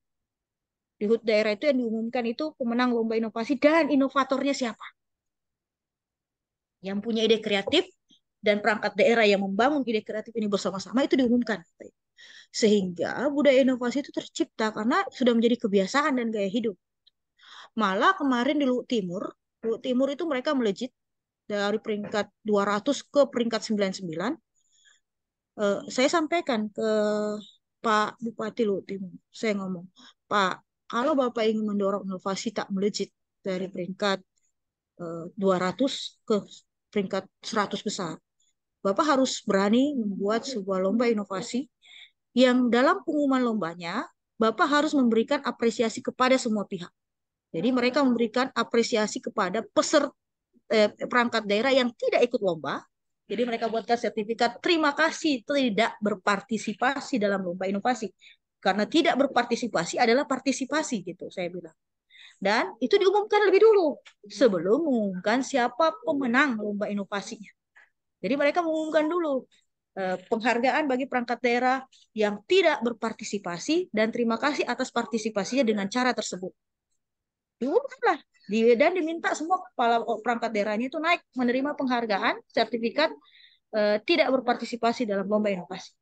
Di HUT daerah itu yang diumumkan itu pemenang lomba inovasi dan inovatornya siapa. Yang punya ide kreatif dan perangkat daerah yang membangun ide kreatif ini bersama-sama itu diumumkan. Sehingga budaya inovasi itu tercipta karena sudah menjadi kebiasaan dan gaya hidup. Malah kemarin di Luhut Timur itu mereka melejit dari peringkat 200 ke peringkat 99. Saya sampaikan ke Pak Bupati Luhut Timur. Saya ngomong, Pak, kalau Bapak ingin mendorong inovasi tak melejit dari peringkat 200 ke peringkat 100 besar, Bapak harus berani membuat sebuah lomba inovasi yang dalam pengumuman lombanya, Bapak harus memberikan apresiasi kepada semua pihak. Jadi mereka memberikan apresiasi kepada perangkat daerah yang tidak ikut lomba. Jadi mereka buatkan sertifikat terima kasih tidak berpartisipasi dalam lomba inovasi. Karena tidak berpartisipasi adalah partisipasi gitu saya bilang. Dan itu diumumkan lebih dulu sebelum mengumumkan siapa pemenang lomba inovasinya. Jadi mereka mengumumkan dulu penghargaan bagi perangkat daerah yang tidak berpartisipasi dan terima kasih atas partisipasinya dengan cara tersebut. Diumumkanlah dan diminta semua kepala perangkat daerahnya itu naik menerima penghargaan sertifikat tidak berpartisipasi dalam lomba inovasi.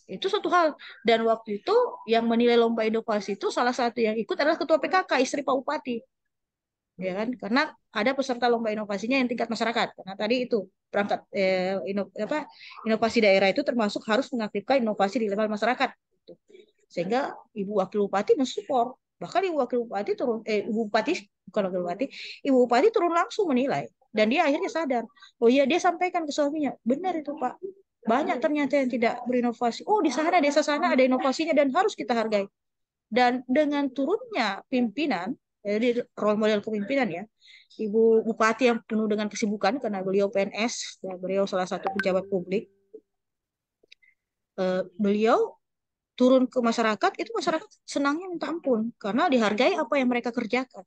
Itu satu hal. Dan waktu itu yang menilai lomba inovasi itu salah satu yang ikut adalah ketua PKK, istri Pak Bupati. Ya kan? Karena ada peserta lomba inovasinya yang tingkat masyarakat. Karena tadi itu perangkat inovasi daerah itu termasuk harus mengaktifkan inovasi di level masyarakat. Sehingga Ibu Wakil Bupati mensupport. Bahkan Ibu Wakil Bupati turun, Ibu Bupati, bukan Wakil Bupati, Ibu Bupati turun langsung menilai. Dan dia akhirnya sadar. Oh iya, dia sampaikan ke suaminya. Benar itu Pak. Banyak ternyata yang tidak berinovasi. Oh di sana, desa sana ada inovasinya dan harus kita hargai. Dan dengan turunnya pimpinan, jadi role model kepimpinan ya, Ibu Bupati yang penuh dengan kesibukan karena beliau PNS, dan beliau salah satu pejabat publik, beliau turun ke masyarakat, itu masyarakat senangnya minta ampun karena dihargai apa yang mereka kerjakan.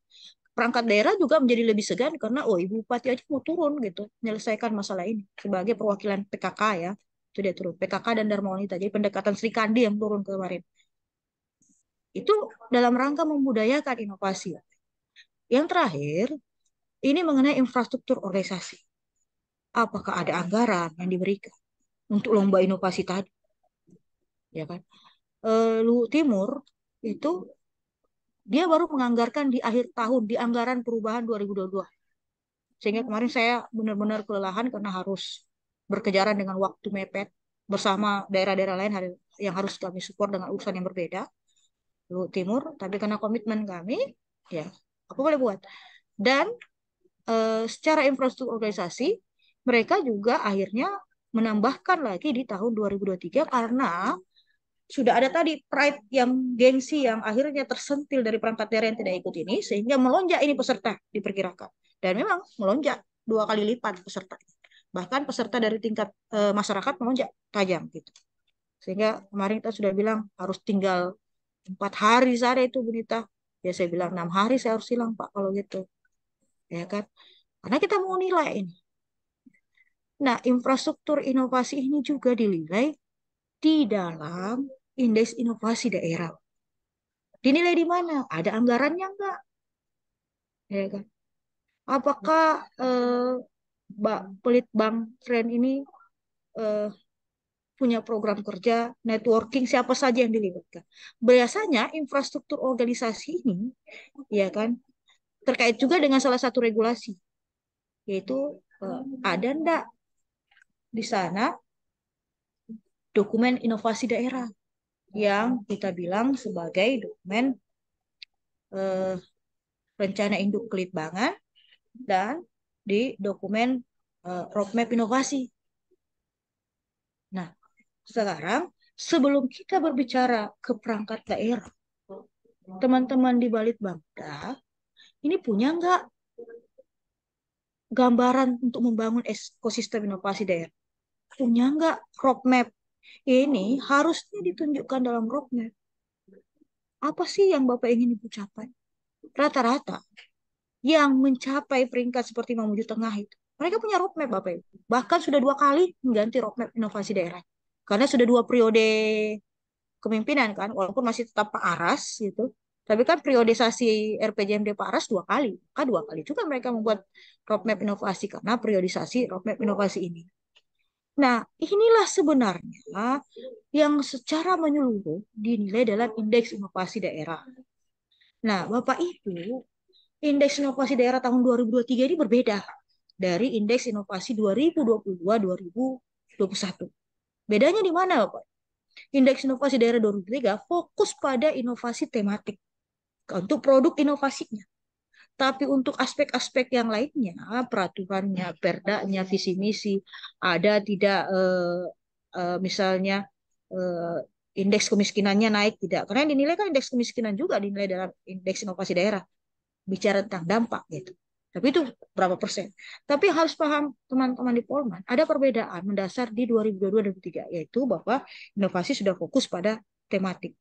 Perangkat daerah juga menjadi lebih segan karena oh Ibu Bupati aja mau turun gitu menyelesaikan masalah ini sebagai perwakilan PKK ya. Itu dia turun. PKK dan Dharma Wanita. Jadi pendekatan Sri Kandi yang turun kemarin. Itu dalam rangka membudayakan inovasi. Yang terakhir, ini mengenai infrastruktur organisasi. Apakah ada anggaran yang diberikan untuk lomba inovasi tadi? Ya kan? Luhut Timur itu dia baru menganggarkan di akhir tahun di anggaran perubahan 2022. Sehingga kemarin saya benar-benar kelelahan karena harus berkejaran dengan waktu mepet bersama daerah-daerah lain yang harus kami support dengan urusan yang berbeda. Luhut Timur, tapi karena komitmen kami, ya aku boleh buat. Dan secara infrastruktur organisasi, mereka juga akhirnya menambahkan lagi di tahun 2023 karena sudah ada tadi pride yang gengsi yang akhirnya tersentil dari perangkat daerah yang tidak ikut ini sehingga melonjak ini peserta diperkirakan dan memang melonjak 2 kali lipat peserta, bahkan peserta dari tingkat masyarakat melonjak tajam gitu sehingga kemarin kita sudah bilang harus tinggal 4 hari saja itu Bunita ya saya bilang 6 hari saya harus hilang Pak kalau gitu ya kan karena kita mau nilai ini. Nah infrastruktur inovasi ini juga dinilai di dalam indeks inovasi daerah. Dinilai di mana? Ada anggarannya enggak? Ya kan? apakah Pelitbang Friend ini punya program kerja, networking, siapa saja yang dilibatkan. Biasanya infrastruktur organisasi ini, ya kan, terkait juga dengan salah satu regulasi, yaitu ada enggak di sana dokumen inovasi daerah yang kita bilang sebagai dokumen eh, rencana induk kelitbangan dan di dokumen roadmap inovasi. Nah, sekarang sebelum kita berbicara ke perangkat daerah, teman-teman di Balitbangda ini punya nggak gambaran untuk membangun ekosistem inovasi daerah? Punya nggak roadmap? Ini harusnya ditunjukkan dalam roadmap. Apa sih yang Bapak ingin Ibu capai? Rata-rata yang mencapai peringkat seperti Mamuju Tengah itu, mereka punya roadmap Bapak Ibu. Bahkan sudah 2 kali mengganti roadmap inovasi daerah. Karena sudah 2 periode kepemimpinan kan, walaupun masih tetap Pak Aras gitu. Tapi kan periodisasi RPJMD Pak Aras 2 kali. Maka 2 kali juga mereka membuat roadmap inovasi karena periodisasi roadmap inovasi ini. Nah, inilah sebenarnya yang secara menyeluruh dinilai dalam indeks inovasi daerah. Nah, Bapak Ibu, indeks inovasi daerah tahun 2023 ini berbeda dari indeks inovasi 2022-2021. Bedanya di mana, Bapak? Indeks inovasi daerah 2023 fokus pada inovasi tematik untuk produk inovasinya. Tapi untuk aspek-aspek yang lainnya, peraturannya, perdanya, visi misi, ada tidak misalnya eh, indeks kemiskinannya naik tidak? Karena yang dinilai kan indeks kemiskinan juga dinilai dalam indeks inovasi daerah. Bicara tentang dampak gitu. Tapi itu berapa persen? Tapi harus paham teman-teman di Polman, ada perbedaan mendasar di 2022 dan 2023, yaitu bahwa inovasi sudah fokus pada tematik.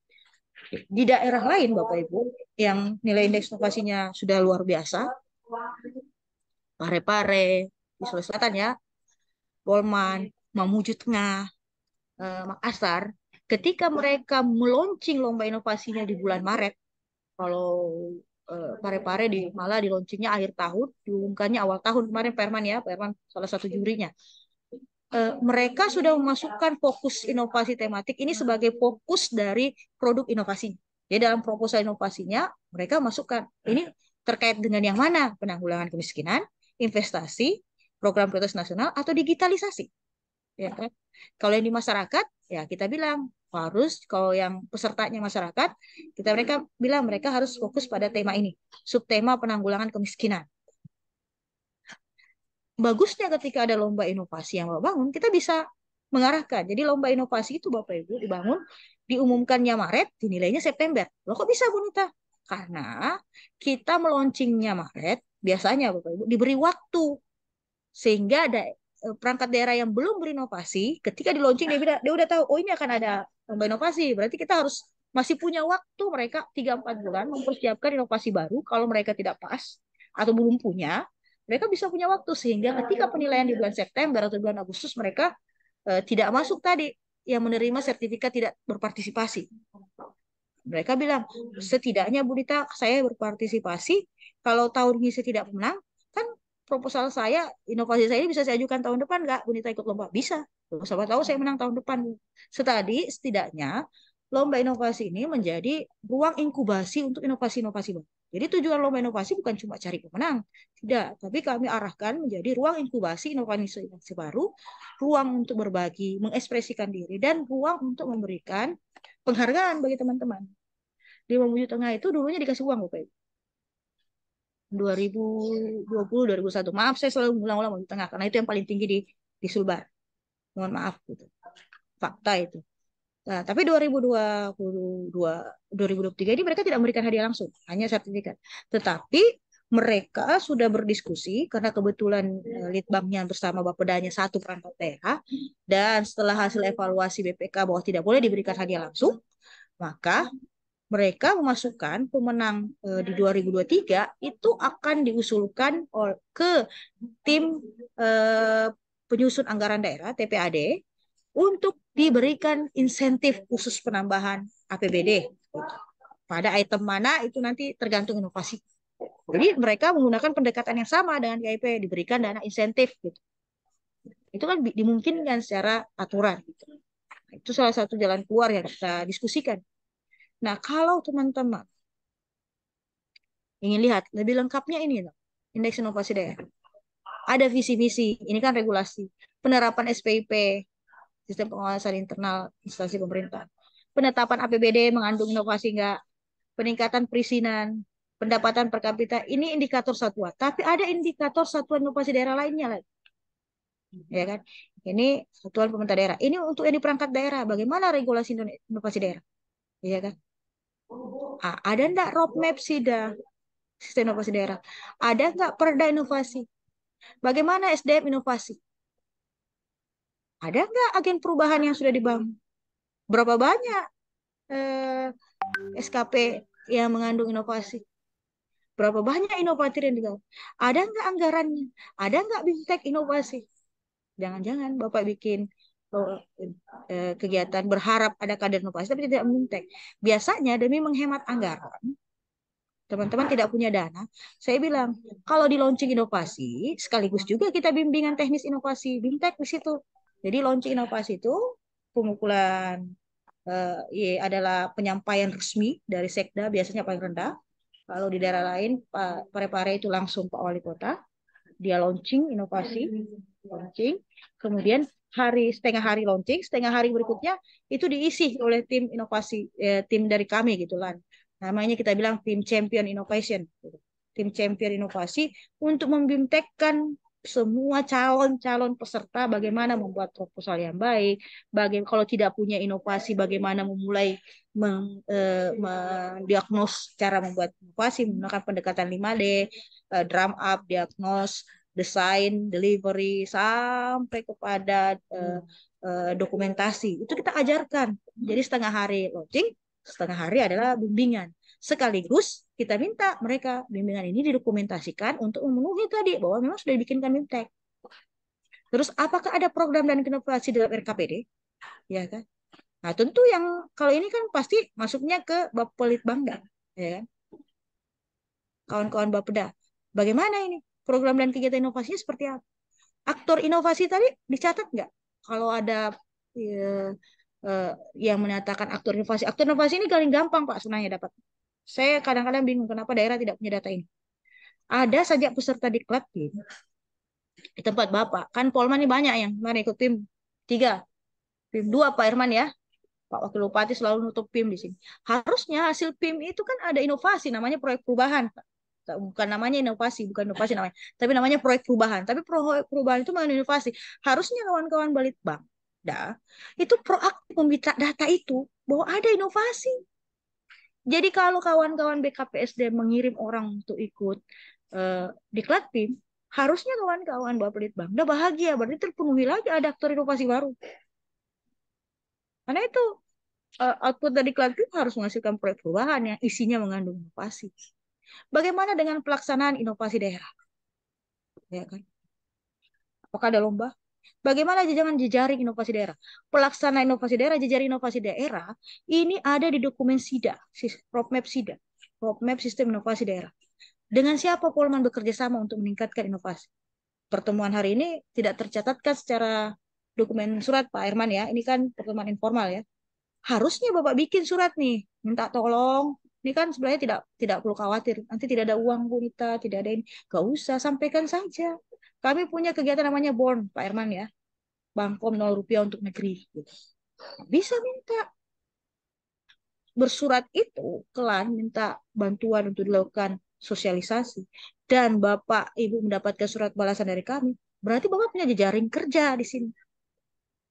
Di daerah lain, Bapak Ibu, yang nilai indeks inovasinya sudah luar biasa, Parepare, di Sulawesi Selatan ya, Polman, Mamuju Tengah, Makassar, ketika mereka meluncing lomba inovasinya di bulan Maret, kalau Pare-Pare malah di launchingnya akhir tahun, diumumkannya awal tahun kemarin Perman ya, Perman salah satu jurinya. Mereka sudah memasukkan fokus inovasi tematik ini sebagai fokus dari produk inovasi. Jadi dalam proposal inovasinya mereka masukkan ini terkait dengan yang mana? Penanggulangan kemiskinan, investasi, program prioritas nasional atau digitalisasi. Ya kan? Kalau yang di masyarakat ya kita bilang harus, kalau yang pesertanya masyarakat mereka bilang mereka harus fokus pada tema ini, subtema penanggulangan kemiskinan. Bagusnya ketika ada lomba inovasi yang Bapak bangun, kita bisa mengarahkan. Jadi lomba inovasi itu Bapak Ibu dibangun, diumumkannya Maret, dinilainya September. Loh kok bisa Bu Nita? Karena kita meluncingnya Maret, biasanya Bapak Ibu diberi waktu sehingga ada perangkat daerah yang belum berinovasi, ketika di launching dia udah tahu, oh ini akan ada lomba inovasi, berarti kita harus masih punya waktu mereka 3-4 bulan mempersiapkan inovasi baru. Kalau mereka tidak pas atau belum punya, mereka bisa punya waktu sehingga ketika penilaian di bulan September atau bulan Agustus mereka tidak masuk tadi yang menerima sertifikat tidak berpartisipasi. Mereka bilang setidaknya Bu Dita saya berpartisipasi, kalau tahun ini saya tidak menang kan proposal saya, inovasi saya ini bisa saya ajukan tahun depan nggak Bu Nita ikut lomba? Bisa. Siapa tahu saya menang tahun depan. Setidaknya lomba inovasi ini menjadi ruang inkubasi untuk inovasi-inovasi baru. Jadi tujuan lomba inovasi bukan cuma cari pemenang, tidak. Tapi kami arahkan menjadi ruang inkubasi inovasi baru, ruang untuk berbagi, mengekspresikan diri, dan ruang untuk memberikan penghargaan bagi teman-teman. Di Mamuju Tengah itu dulunya dikasih uang Bapak Ibu. 2020, 2021. Maaf saya selalu ngulang-ulang Mamuju Tengah karena itu yang paling tinggi di Sulbar. Mohon maaf gitu. Fakta itu. Nah, tapi 2023 ini mereka tidak memberikan hadiah langsung, hanya sertifikat. Tetapi mereka sudah berdiskusi karena kebetulan litbangnya bersama Bapedanya satu perangkat daerah, dan setelah hasil evaluasi BPK bahwa tidak boleh diberikan hadiah langsung, maka mereka memasukkan pemenang di 2023 itu akan diusulkan ke tim penyusun anggaran daerah TPAD untuk diberikan insentif khusus penambahan APBD. Pada item mana itu nanti tergantung inovasi. Jadi mereka menggunakan pendekatan yang sama dengan KIP, diberikan dana insentif gitu. Itu kan dimungkinkan secara aturan gitu. Itu salah satu jalan keluar yang kita diskusikan. Nah, kalau teman-teman ingin lihat lebih lengkapnya ini, Indeks Inovasi Daerah. Ada visi-visi, ini kan regulasi. Penerapan SPIP, Sistem Pengawasan Internal Instansi Pemerintah. Penetapan APBD mengandung inovasi enggak? Peningkatan perizinan, pendapatan per kapita, ini indikator satuan. Tapi ada indikator satuan inovasi daerah lainnya lagi. Ya kan? Ini satuan pemerintah daerah. Ini untuk yang di perangkat daerah. Bagaimana regulasi inovasi daerah? Ya kan? Ada enggak roadmap SIDA, sistem inovasi daerah? Ada enggak perda inovasi? Bagaimana SDM inovasi? Ada enggak agen perubahan yang sudah dibangun? Berapa banyak SKP yang mengandung inovasi? Berapa banyak inovator yang digaung? Ada nggak anggarannya? Ada nggak bimtek inovasi? Jangan-jangan Bapak bikin kegiatan berharap ada kader inovasi, tapi tidak bimtek. Biasanya demi menghemat anggaran, teman-teman tidak punya dana. Saya bilang, kalau di launching inovasi, sekaligus juga kita bimbingan teknis inovasi, bimtek di situ. Jadi launching inovasi itu pengumpulan adalah penyampaian resmi dari Sekda, biasanya paling rendah. Kalau di daerah lain, Pak Parepare itu langsung Pak Wali Kota, dia launching inovasi, launching, kemudian setengah hari launching, setengah hari berikutnya itu diisi oleh tim inovasi, tim dari kami gitu lah. Namanya kita bilang tim champion innovation, tim champion inovasi untuk membimtekkan semua calon-calon peserta bagaimana membuat proposal yang baik, kalau tidak punya inovasi bagaimana memulai mendiagnos cara membuat inovasi menggunakan pendekatan 5D, drum up, diagnos, desain, delivery, sampai kepada dokumentasi. Itu kita ajarkan. Jadi setengah hari launching, setengah hari adalah bimbingan. Sekaligus kita minta mereka bimbingan ini didokumentasikan untuk memenuhi tadi bahwa memang sudah dibikinkan BIMTEK. Terus apakah ada program dan inovasi dalam RKPD? Ya kan? Nah, tentu yang kalau ini kan pasti masuknya ke Bapelitbangda, ya kan? Kawan-kawan Bapeda. Bagaimana ini? Program dan kegiatan inovasinya seperti apa? Aktor inovasi tadi dicatat nggak? Kalau ada yang menyatakan aktor inovasi ini paling gampang Pak sebenarnya dapat. Saya kadang-kadang bingung kenapa daerah tidak punya data ini. Ada saja peserta diklat di tempat Bapak. Kan Polman ini banyak yang kemarin ikut PIM 3, PIM 2 Pak Herman ya. Pak Wakil Bupati selalu nutup PIM di sini. Harusnya hasil PIM itu kan ada inovasi, namanya proyek perubahan. Bukan namanya inovasi, bukan inovasi namanya. Tapi namanya proyek perubahan. Tapi proyek perubahan itu mengandung inovasi. Harusnya kawan-kawan Balitbang itu proaktif membuka data itu bahwa ada inovasi. Jadi kalau kawan-kawan BKPSD mengirim orang untuk ikut diklat PIM, harusnya kawan-kawan Bapelitbang udah bahagia, berarti terpenuhi lagi ada aktor inovasi baru. Karena itu output dari diklat PIM harus menghasilkan proyek perubahan yang isinya mengandung inovasi. Bagaimana dengan pelaksanaan inovasi daerah? Ya kan? Apakah ada lomba? Bagaimana jejaring inovasi daerah? Pelaksanaan inovasi daerah, jejaring inovasi daerah, ini ada di dokumen SIDA, roadmap SIDA, roadmap sistem inovasi daerah. Dengan siapa Polman bekerja sama untuk meningkatkan inovasi? Pertemuan hari ini tidak tercatatkan secara dokumen surat Pak Herman ya, ini kan pertemuan informal ya. Harusnya Bapak bikin surat nih, minta tolong. Ini kan sebenarnya tidak perlu khawatir, nanti tidak ada uang Bu Rita, tidak ada ini, gak usah, sampaikan saja. Kami punya kegiatan namanya BORN Pak Herman ya, Bangkom 0 rupiah untuk negeri. Bisa minta bersurat itu, kelan minta bantuan untuk dilakukan sosialisasi, dan Bapak Ibu mendapatkan surat balasan dari kami, berarti Bapak punya jejaring kerja di sini.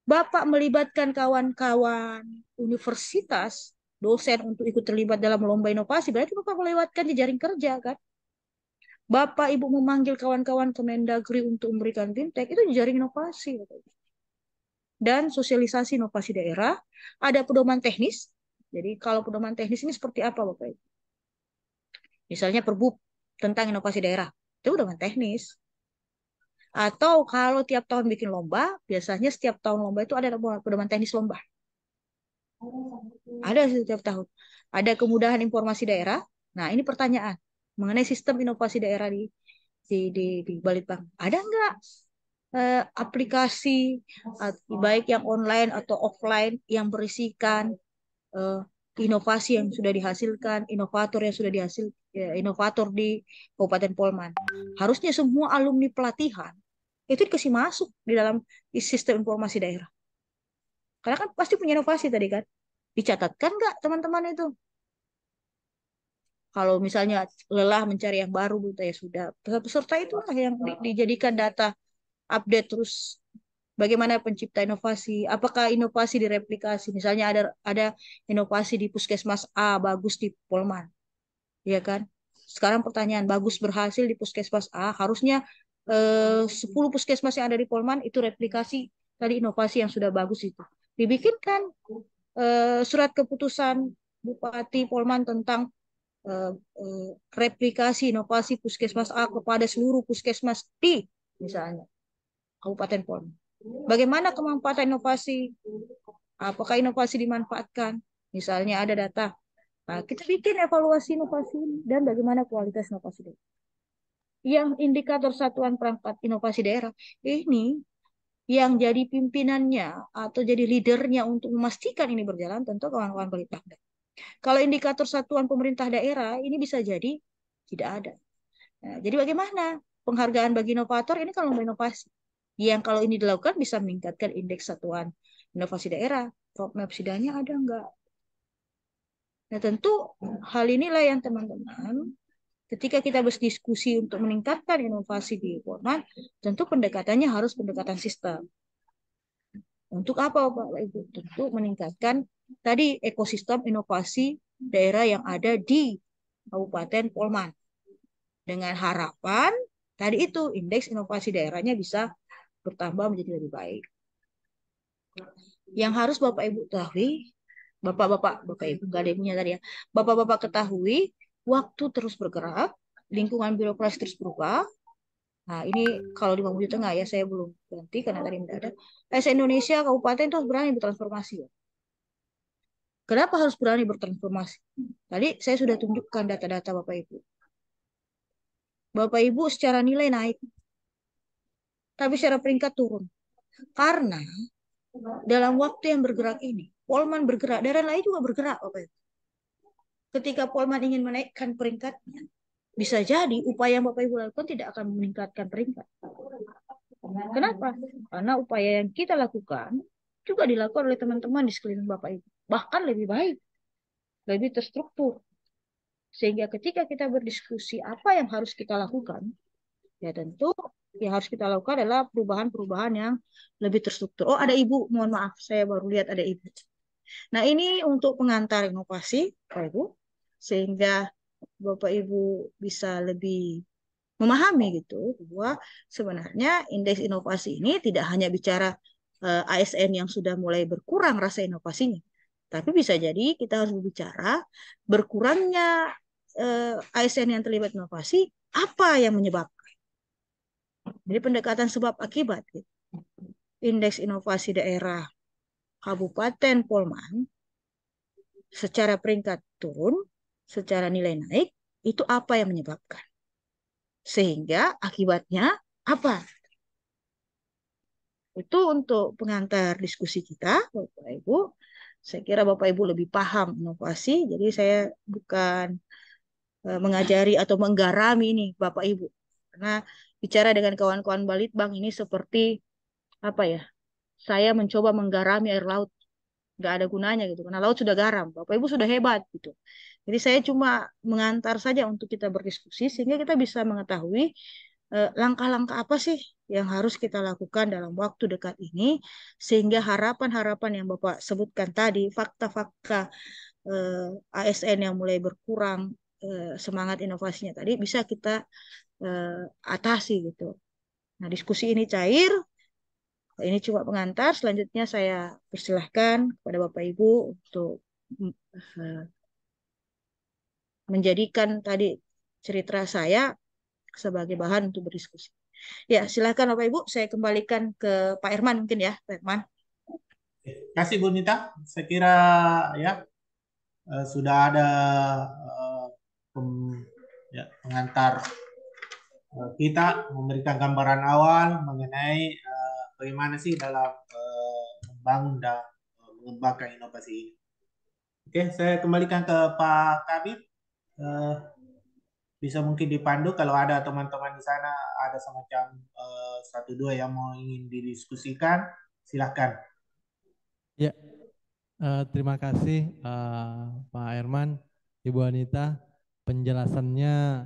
Bapak melibatkan kawan-kawan universitas, dosen untuk ikut terlibat dalam lomba inovasi, berarti Bapak melewatkan jejaring kerja kan? Bapak Ibu memanggil kawan-kawan Kemendagri untuk memberikan BIMTEK, itu jejaring inovasi. Dan sosialisasi inovasi daerah, ada pedoman teknis. Jadi kalau pedoman teknis ini seperti apa Bapak Ibu? Misalnya Perbup tentang inovasi daerah, itu pedoman teknis. Atau kalau tiap tahun bikin lomba, biasanya setiap tahun lomba itu ada pedoman teknis lomba. Ada setiap tahun. Ada kemudahan informasi daerah. Nah ini pertanyaan. mengenai sistem inovasi daerah di Balitbang. Ada nggak aplikasi baik yang online atau offline yang berisikan inovasi yang sudah dihasilkan, inovator yang sudah inovator di Kabupaten Polman. Harusnya semua alumni pelatihan itu dikasih masuk di dalam sistem informasi daerah. Karena kan pasti punya inovasi tadi kan. Dicatatkan nggak teman-teman itu? Kalau misalnya lelah mencari yang baru, gitu ya sudah. Peserta itulah yang dijadikan data update terus. Bagaimana pencipta inovasi? Apakah inovasi direplikasi? Misalnya ada inovasi di Puskesmas A bagus di Polman, ya kan? Sekarang pertanyaan, bagus berhasil di Puskesmas A, harusnya 10 puskesmas yang ada di Polman itu replikasi tadi inovasi yang sudah bagus itu. Dibikinkan surat keputusan Bupati Polman tentang eh, replikasi inovasi Puskesmas A kepada seluruh puskesmas di misalnya Kabupaten Polman. Bagaimana kemanfaatan inovasi? Apakah inovasi dimanfaatkan? Misalnya ada data. Nah, kita bikin evaluasi inovasi dan bagaimana kualitas inovasi daerah. Yang indikator satuan perangkat inovasi daerah ini yang jadi pimpinannya atau jadi leadernya untuk memastikan ini berjalan tentu kawan-kawan Balitbang. Kalau indikator satuan pemerintah daerah ini bisa jadi tidak ada. Nah, jadi bagaimana penghargaan bagi inovator ini kalau mau inovasi? Yang kalau ini dilakukan bisa meningkatkan indeks satuan inovasi daerah. Roadmap sidangnya ada enggak? Nah tentu hal inilah yang teman-teman ketika kita berdiskusi untuk meningkatkan inovasi di Polman, tentu pendekatannya harus pendekatan sistem. Untuk apa Bapak Ibu? Tentu meningkatkan tadi ekosistem inovasi daerah yang ada di Kabupaten Polman. Dengan harapan tadi itu indeks inovasi daerahnya bisa bertambah menjadi lebih baik. Yang harus Bapak Ibu ketahui, Bapak Ibu nggak ada ibunya tadi ya. Bapak-bapak ketahui, waktu terus bergerak, lingkungan birokrasi terus berubah. Nah, ini kalau di Mamuju Tengah ya, saya belum ganti karena tadi tidak ada. Indonesia Kabupaten itu harus berani bertransformasi. Ya. Kenapa harus berani bertransformasi? Tadi saya sudah tunjukkan data-data Bapak Ibu. Bapak Ibu secara nilai naik, tapi secara peringkat turun. Karena dalam waktu yang bergerak ini, Polman bergerak, daerah lain juga bergerak, Bapak Ibu. Ketika Polman ingin menaikkan peringkatnya, bisa jadi upaya yang Bapak Ibu lakukan tidak akan meningkatkan peringkat. Kenapa? Karena upaya yang kita lakukan juga dilakukan oleh teman-teman di sekeliling Bapak Ibu. Bahkan lebih baik, lebih terstruktur. Sehingga ketika kita berdiskusi apa yang harus kita lakukan, ya tentu yang harus kita lakukan adalah perubahan-perubahan yang lebih terstruktur. Oh, ada Ibu, mohon maaf, saya baru lihat ada Ibu. Nah, ini untuk pengantar inovasi, Bapak Ibu, sehingga Bapak Ibu bisa lebih memahami gitu bahwa sebenarnya indeks inovasi ini tidak hanya bicara ASN yang sudah mulai berkurang rasa inovasinya, tapi bisa jadi kita harus berbicara berkurangnya ASN yang terlibat inovasi, apa yang menyebabkan. Jadi pendekatan sebab akibat. Gitu. Indeks inovasi daerah Kabupaten Polman secara peringkat turun, secara nilai naik, itu apa yang menyebabkan? Sehingga akibatnya apa? Itu untuk pengantar diskusi kita, Bapak Ibu. Saya kira Bapak Ibu lebih paham inovasi, jadi saya bukan mengajari atau menggarami ini Bapak Ibu. Karena bicara dengan kawan-kawan Balitbang ini seperti apa ya? Saya mencoba menggarami air laut, nggak ada gunanya gitu. Karena laut sudah garam, Bapak Ibu sudah hebat gitu. Jadi saya cuma mengantar saja untuk kita berdiskusi sehingga kita bisa mengetahui langkah-langkah apa sih yang harus kita lakukan dalam waktu dekat ini sehingga harapan-harapan yang Bapak sebutkan tadi, fakta-fakta ASN yang mulai berkurang semangat inovasinya tadi bisa kita atasi gitu. Nah, diskusi ini cair, ini cuma pengantar. Selanjutnya saya persilahkan kepada Bapak Ibu untuk menjadikan tadi cerita saya sebagai bahan untuk berdiskusi. Ya, silakan Bapak Ibu, saya kembalikan ke Pak Herman mungkin ya, Pak Herman. Terima kasih Bu Nita. Saya kira ya sudah ada ya, pengantar kita memberikan gambaran awal mengenai bagaimana sih dalam membangun dan mengembangkan inovasi ini. Oke, saya kembalikan ke Pak Kabir. Eh, bisa mungkin dipandu kalau ada teman-teman di sana ada semacam satu dua yang mau ingin didiskusikan, silahkan. Ya, terima kasih Pak Herman, Ibu Anita, penjelasannya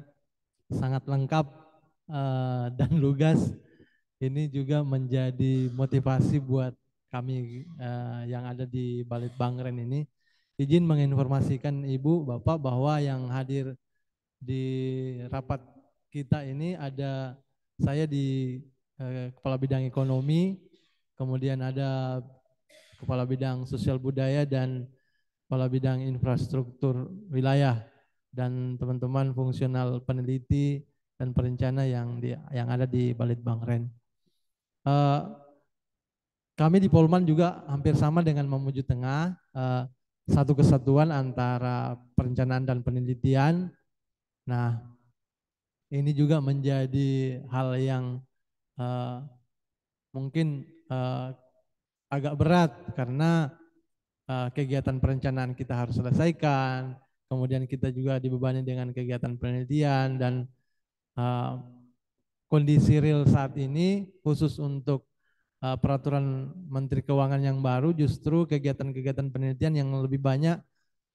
sangat lengkap dan lugas. Ini juga menjadi motivasi buat kami yang ada di Balitbang REN ini. Izin menginformasikan Ibu, Bapak bahwa yang hadir di rapat kita ini ada saya di Kepala Bidang Ekonomi, kemudian ada Kepala Bidang Sosial Budaya dan Kepala Bidang Infrastruktur Wilayah dan teman-teman fungsional peneliti dan perencana yang ada di Balitbang REN. Kami di Polman juga hampir sama dengan Memuju Tengah, satu kesatuan antara perencanaan dan penelitian. Nah, ini juga menjadi hal yang mungkin agak berat karena kegiatan perencanaan kita harus selesaikan, kemudian kita juga dibebani dengan kegiatan penelitian dan kondisi real saat ini khusus untuk peraturan Menteri Keuangan yang baru justru kegiatan-kegiatan penelitian yang lebih banyak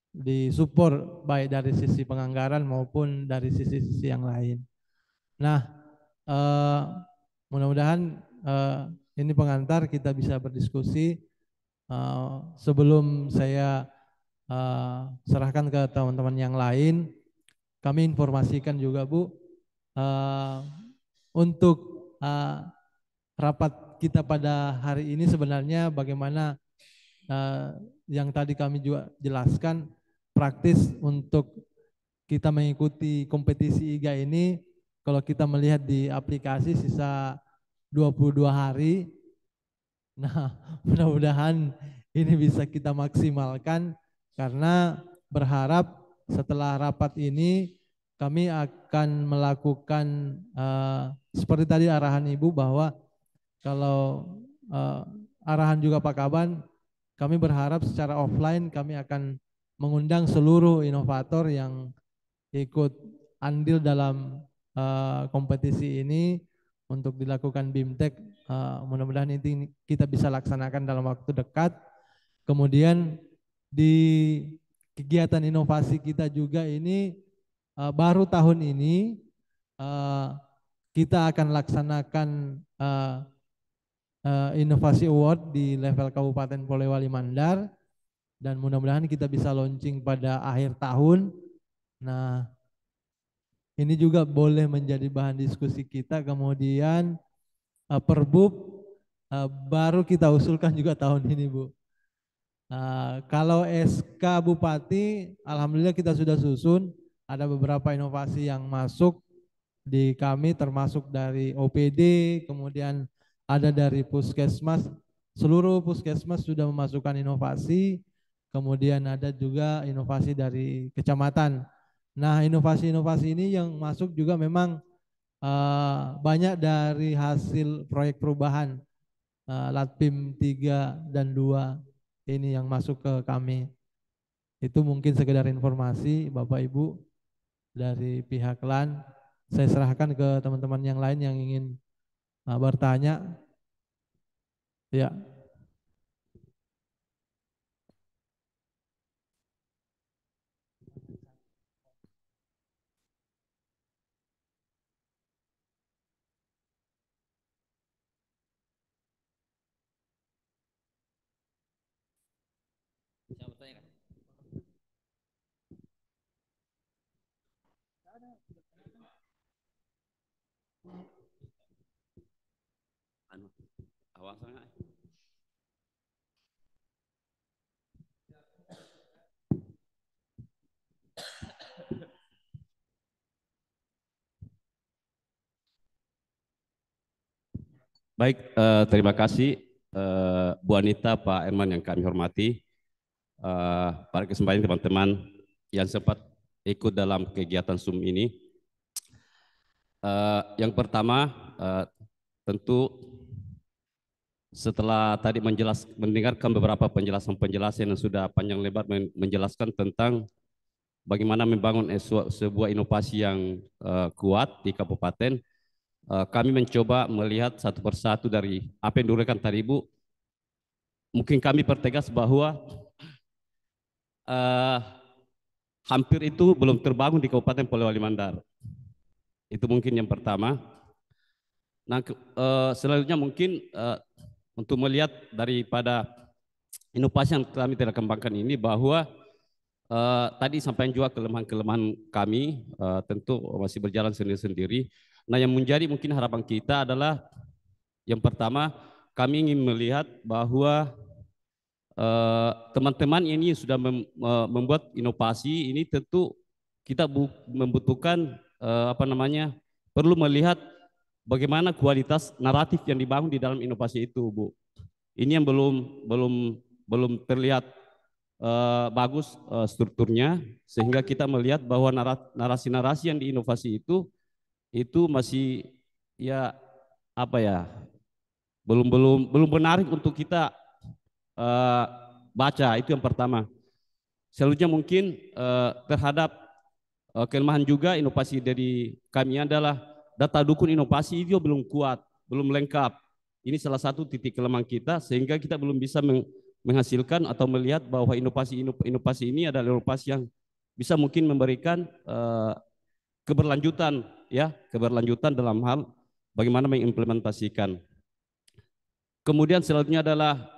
disupport baik dari sisi penganggaran maupun dari sisi-sisi yang lain. Nah, mudah-mudahan ini pengantar kita bisa berdiskusi. Sebelum saya serahkan ke teman-teman yang lain, kami informasikan juga Bu, untuk rapat kita pada hari ini sebenarnya bagaimana yang tadi kami juga jelaskan praktis untuk kita mengikuti kompetisi IGA ini. Kalau kita melihat di aplikasi sisa 22 hari, nah mudah-mudahan ini bisa kita maksimalkan karena berharap setelah rapat ini kami akan melakukan seperti tadi arahan Ibu bahwa kalau arahan juga Pak Kaban, kami berharap secara offline kami akan mengundang seluruh inovator yang ikut andil dalam kompetisi ini untuk dilakukan BIMTEK. Mudah-mudahan ini kita bisa laksanakan dalam waktu dekat. Kemudian di kegiatan inovasi kita juga ini baru tahun ini kita akan laksanakan Inovasi Award di level Kabupaten Polewali Mandar dan mudah-mudahan kita bisa launching pada akhir tahun. Nah, ini juga boleh menjadi bahan diskusi kita. Kemudian Perbub baru kita usulkan juga tahun ini Bu. Kalau SK Bupati, alhamdulillah kita sudah susun. Ada beberapa inovasi yang masuk di kami termasuk dari OPD, kemudian ada dari puskesmas. Seluruh puskesmas sudah memasukkan inovasi. Kemudian ada juga inovasi dari kecamatan. Nah, inovasi-inovasi ini yang masuk juga memang banyak dari hasil proyek perubahan Latpim 3 dan 2 ini yang masuk ke kami. Itu mungkin sekedar informasi Bapak Ibu dari pihak LAN. Saya serahkan ke teman-teman yang lain yang ingin bertanya. Ya. Baik, terima kasih Bu Anita, Pak Herman yang kami hormati. Pada kesempatan teman-teman yang sempat ikut dalam kegiatan Zoom ini, Yang pertama, tentu setelah tadi mendengarkan beberapa penjelasan yang sudah panjang lebar menjelaskan tentang bagaimana membangun sebuah inovasi yang kuat di kabupaten, kami mencoba melihat satu persatu dari apa yang diuraikan tadi Bu. Mungkin kami pertegas bahwa hampir itu belum terbangun di Kabupaten Polewali Mandar. Itu mungkin yang pertama. Nah, selanjutnya mungkin untuk melihat daripada inovasi yang kami telah kembangkan ini, bahwa tadi sampaikan juga kelemahan-kelemahan kami tentu masih berjalan sendiri-sendiri. Nah, yang menjadi mungkin harapan kita adalah yang pertama, kami ingin melihat bahwa teman-teman ini sudah membuat inovasi ini, tentu kita membutuhkan perlu melihat bagaimana kualitas naratif yang dibangun di dalam inovasi itu, Bu. Ini yang belum terlihat bagus strukturnya, sehingga kita melihat bahwa narasi-narasi yang diinovasi itu masih ya belum menarik untuk kita baca. Itu yang pertama. Selanjutnya mungkin terhadap kelemahan juga inovasi dari kami adalah data dukun inovasi itu belum kuat, belum lengkap. Ini salah satu titik kelemahan kita, sehingga kita belum bisa menghasilkan atau melihat bahwa inovasi ini adalah inovasi yang bisa mungkin memberikan keberlanjutan dalam hal bagaimana mengimplementasikan. Kemudian selanjutnya adalah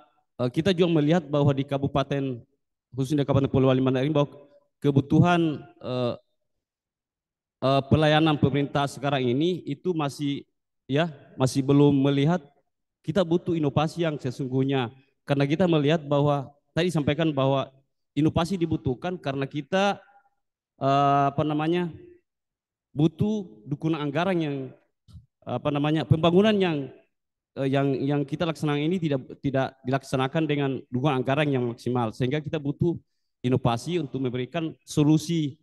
kita juga melihat bahwa di kabupaten, khususnya Kabupaten Polewali Mandar ini, bahwa kebutuhan pelayanan pemerintah sekarang ini itu masih belum melihat kita butuh inovasi yang sesungguhnya, karena kita melihat bahwa tadi disampaikan bahwa inovasi dibutuhkan karena kita butuh dukungan anggaran yang pembangunan yang kita laksanakan ini tidak dilaksanakan dengan dukungan anggaran yang maksimal, sehingga kita butuh inovasi untuk memberikan solusi,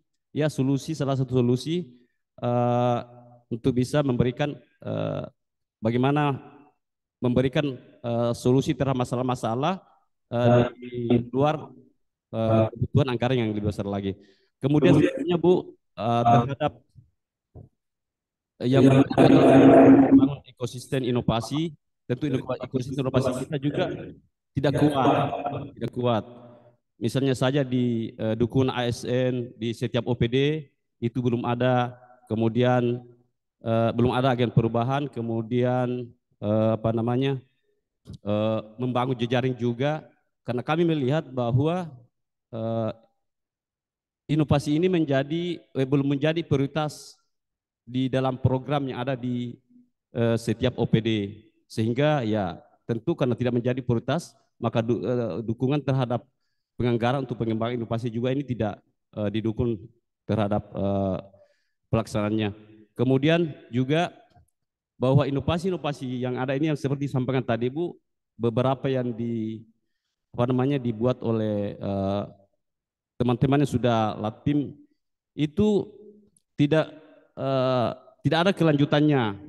salah satu solusi untuk bisa memberikan bagaimana memberikan solusi terhadap masalah-masalah di luar kebutuhan anggaran yang lebih besar lagi. Kemudian selanjutnya Bu, terhadap yang membangun ekosistem inovasi, tentu ekosistem inovasi kita juga tidak kuat. Misalnya saja di dukungan ASN di setiap OPD itu belum ada, kemudian belum ada agen perubahan, kemudian membangun jejaring juga, karena kami melihat bahwa inovasi ini belum menjadi prioritas di dalam program yang ada di setiap OPD, sehingga ya tentu karena tidak menjadi prioritas, maka dukungan terhadap penganggaran untuk pengembangan inovasi juga ini tidak didukung terhadap pelaksanaannya. Kemudian juga bahwa inovasi-inovasi yang ada ini yang seperti disampaikan tadi Bu, beberapa yang dibuat oleh teman-teman yang sudah Latim itu tidak ada kelanjutannya.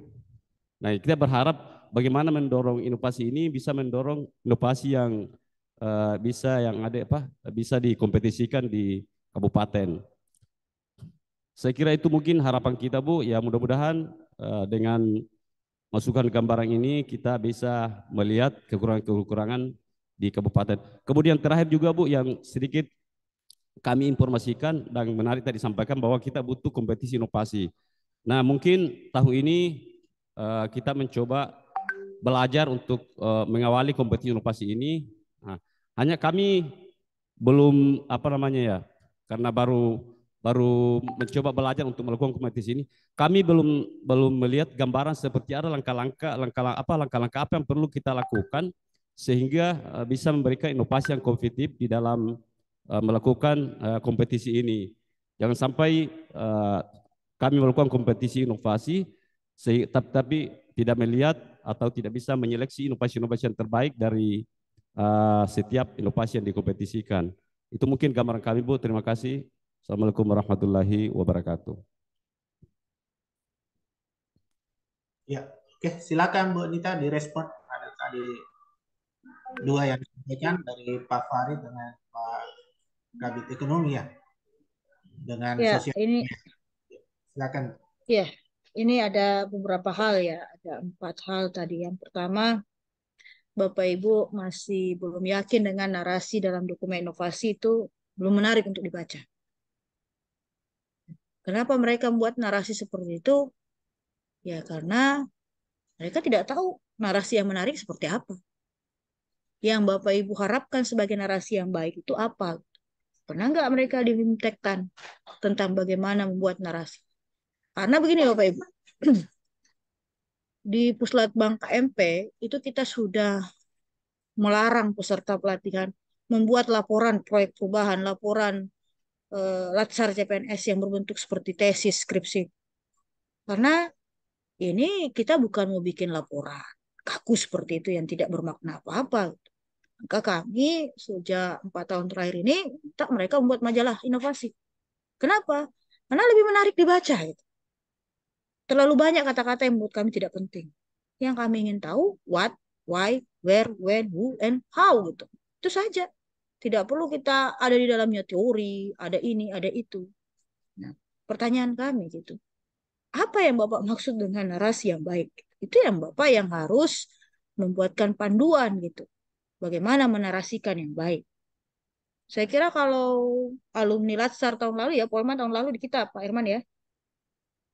Nah, kita berharap bagaimana mendorong inovasi ini bisa mendorong inovasi yang bisa dikompetisikan di kabupaten. Saya kira itu mungkin harapan kita Bu, ya mudah-mudahan dengan masukan gambaran ini kita bisa melihat kekurangan-kekurangan di kabupaten. Kemudian terakhir juga Bu, yang sedikit kami informasikan dan menarik tadi disampaikan bahwa kita butuh kompetisi inovasi. Nah, mungkin tahun ini kita mencoba belajar untuk mengawali kompetisi inovasi ini. Nah, hanya kami belum karena baru mencoba belajar untuk melakukan kompetisi ini, kami belum melihat gambaran seperti ada langkah-langkah apa yang perlu kita lakukan sehingga bisa memberikan inovasi yang kompetitif di dalam melakukan kompetisi ini. Jangan sampai kami melakukan kompetisi inovasi tapi tidak melihat atau tidak bisa menyeleksi inovasi-inovasi yang terbaik dari setiap inovasi yang dikompetisikan. Itu mungkin gambaran kami Bu. Terima kasih. Assalamualaikum warahmatullahi wabarakatuh. Ya, oke, silakan Bu Anita direspon. Ada tadi dua yang disampaikan dari Pak Farid dengan Pak Kabit Ekonomi ya, dengan Ya, sosial. ini Silakan. ya, ini ada beberapa hal ya, ada 4 hal tadi. Yang pertama, Bapak Ibu masih belum yakin dengan narasi dalam dokumen inovasi itu belum menarik untuk dibaca. Kenapa mereka membuat narasi seperti itu? Ya karena mereka tidak tahu narasi yang menarik seperti apa. Yang Bapak Ibu harapkan sebagai narasi yang baik itu apa? Pernah nggak mereka dimintakan tentang bagaimana membuat narasi? Karena begini Bapak Ibu, di Puslatbang KMP itu kita sudah melarang peserta pelatihan membuat laporan proyek perubahan, laporan latsar CPNS yang berbentuk seperti tesis, skripsi. Karena ini kita bukan mau bikin laporan kaku seperti itu yang tidak bermakna apa-apa. Maka kami sejak 4 tahun terakhir ini minta mereka membuat majalah inovasi. Kenapa? Karena lebih menarik dibaca. Gitu. Terlalu banyak kata-kata yang menurut kami tidak penting. Yang kami ingin tahu what, why, where, when, who, and how gitu. Itu saja. Tidak perlu kita ada di dalamnya teori, ada ini, ada itu. Nah, pertanyaan kami gitu. Apa yang Bapak maksud dengan narasi yang baik? Itu yang Bapak yang harus membuatkan panduan gitu. Bagaimana menarasikan yang baik. Saya kira kalau alumni Latsar tahun lalu ya, Polman tahun lalu di kita, Pak Irman ya.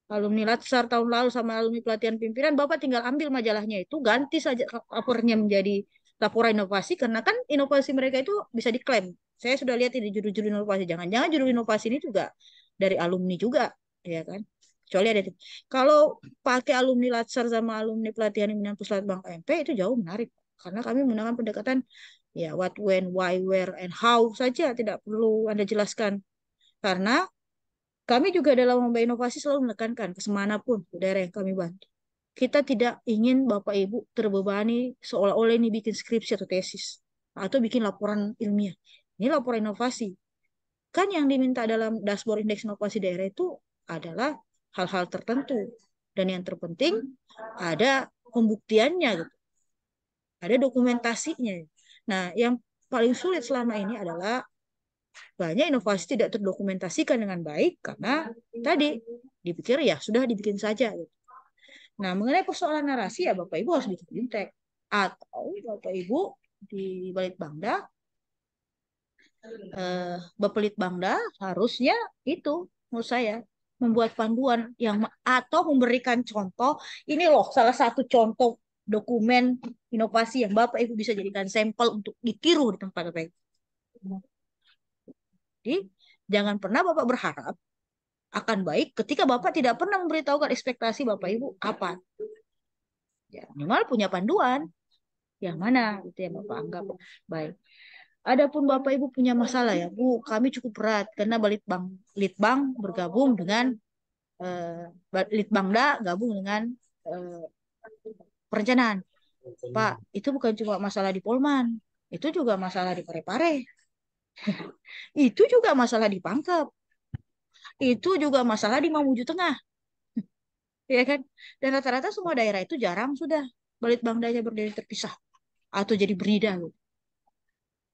Alumni Latsar tahun lalu sama alumni pelatihan pimpinan, Bapak tinggal ambil majalahnya itu, ganti saja lapornya menjadi laporan inovasi, karena kan inovasi mereka itu bisa diklaim. Saya sudah lihat ini judul-judul inovasi. Jangan-jangan judul inovasi ini juga dari alumni juga, ya kan? Kecuali ada. Kalau pakai alumni Latsar sama alumni pelatihan pimpinan Puslatbang KMP itu jauh menarik. Karena kami menggunakan pendekatan ya what, when, why, where, and how saja. Tidak perlu Anda jelaskan. Karena kami juga dalam lomba inovasi selalu menekankan ke semanapun daerah yang kami bantu. Kita tidak ingin Bapak Ibu terbebani seolah-olah ini bikin skripsi atau tesis. Atau bikin laporan ilmiah. Ini laporan inovasi. Kan yang diminta dalam dashboard indeks inovasi daerah itu adalah hal-hal tertentu. Dan yang terpenting ada pembuktiannya. Gitu. Ada dokumentasinya. Nah, yang paling sulit selama ini adalah banyak inovasi tidak terdokumentasikan dengan baik karena tadi dipikir ya sudah dibikin saja. Gitu. Nah, mengenai persoalan narasi ya Bapak Ibu harus bikin fintech atau Bapak Ibu di Balitbangda Bapelitbangda harusnya itu menurut saya membuat panduan yang atau memberikan contoh ini loh salah satu contoh dokumen inovasi yang Bapak Ibu bisa jadikan sampel untuk ditiru di tempat Bapak Ibu. Jadi jangan pernah Bapak berharap akan baik ketika Bapak tidak pernah memberitahukan ekspektasi Bapak Ibu apa. Ya, minimal punya panduan yang mana itu yang Bapak anggap baik. Adapun Bapak Ibu punya masalah ya, Bu, kami cukup berat karena Litbang bergabung dengan Litbangda gabung dengan eh, perencanaan. Pak, itu bukan cuma masalah di Polman, itu juga masalah di Parepare. Itu juga masalah di Pangkep. Itu juga masalah di Mamuju Tengah. Ya kan? Dan rata-rata semua daerah itu jarang sudah Balitbangdanya berdiri terpisah atau jadi berida. Gitu.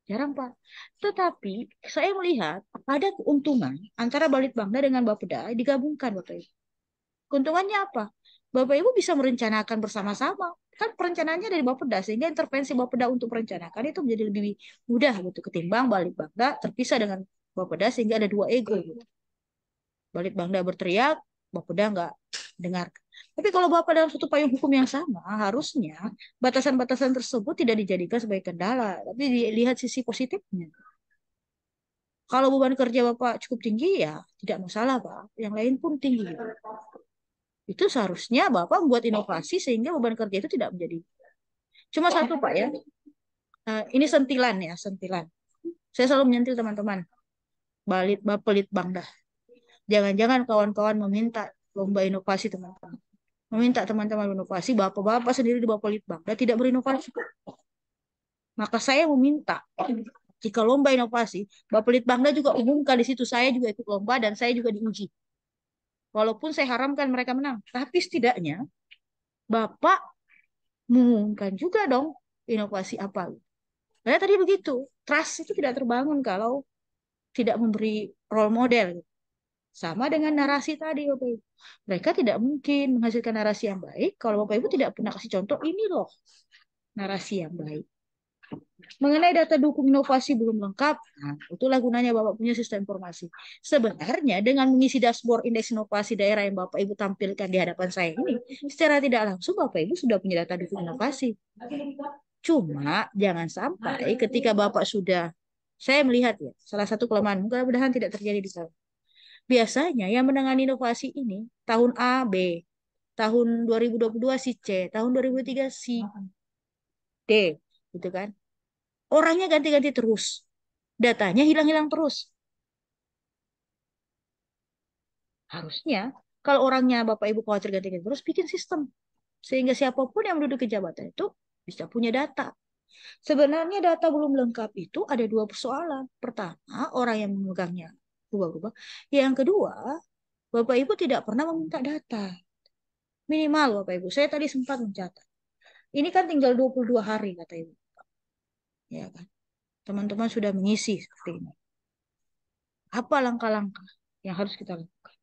Jarang, Pak. Tetapi saya melihat ada keuntungan antara Balitbangda dengan Bapeda digabungkan, Bapak Ibu. Keuntungannya apa? Bapak Ibu bisa merencanakan bersama-sama. Kan perencanaannya dari Bapeda, sehingga intervensi Bapeda untuk merencanakan itu menjadi lebih mudah gitu ketimbang Balitbangda terpisah dengan Bapeda sehingga ada dua ego gitu. Balitbangda berteriak, Bapeda nggak dengar. Tapi kalau Bapak dalam satu payung hukum yang sama, harusnya batasan-batasan tersebut tidak dijadikan sebagai kendala, tapi dilihat sisi positifnya. Kalau beban kerja Bapak cukup tinggi, ya tidak masalah, Pak. Yang lain pun tinggi. Itu seharusnya Bapak membuat inovasi sehingga beban kerja itu tidak menjadi. Cuma satu, Pak, ya. Ini sentilan ya, sentilan. Saya selalu menyentil teman-teman. Bapelit Bangda. Jangan-jangan kawan-kawan meminta lomba inovasi teman-teman. Meminta teman-teman inovasi, bapak-bapak sendiri di Bapelit Bangda tidak berinovasi. Maka saya meminta jika lomba inovasi, Bapelit Bangda juga umumkan di situ saya juga ikut lomba dan saya juga diuji. Walaupun saya haramkan mereka menang, tapi setidaknya Bapak mengumumkan juga dong inovasi apa. Karena tadi begitu, trust itu tidak terbangun kalau tidak memberi role model. Sama dengan narasi tadi, Bapak Ibu. Mereka tidak mungkin menghasilkan narasi yang baik kalau Bapak Ibu tidak pernah kasih contoh, ini loh narasi yang baik. Mengenai data dukung inovasi belum lengkap, nah, itulah gunanya Bapak punya sistem informasi. Sebenarnya dengan mengisi dashboard indeks inovasi daerah yang Bapak Ibu tampilkan di hadapan saya ini, secara tidak langsung Bapak Ibu sudah punya data dukung inovasi. Cuma jangan sampai ketika Bapak sudah, saya melihat ya, salah satu kelemahan, mudah-mudahan tidak terjadi di sana. Biasanya yang menangani inovasi ini tahun A, B, tahun 2022 si C, tahun 2023 si D, gitu kan. Orangnya ganti-ganti terus. Datanya hilang-hilang terus. Harusnya kalau orangnya Bapak Ibu khawatir ganti-ganti terus, bikin sistem. Sehingga siapapun yang menduduki jabatan itu bisa punya data. Sebenarnya data belum lengkap itu ada dua persoalan. Pertama, orang yang memegangnya berubah-ubah. Yang kedua, Bapak Ibu tidak pernah meminta data. Minimal Bapak Ibu, saya tadi sempat mencatat. Ini kan tinggal 22 hari kata Ibu. Ya kan? Teman-teman sudah mengisi seperti ini. Apa langkah-langkah yang harus kita lakukan?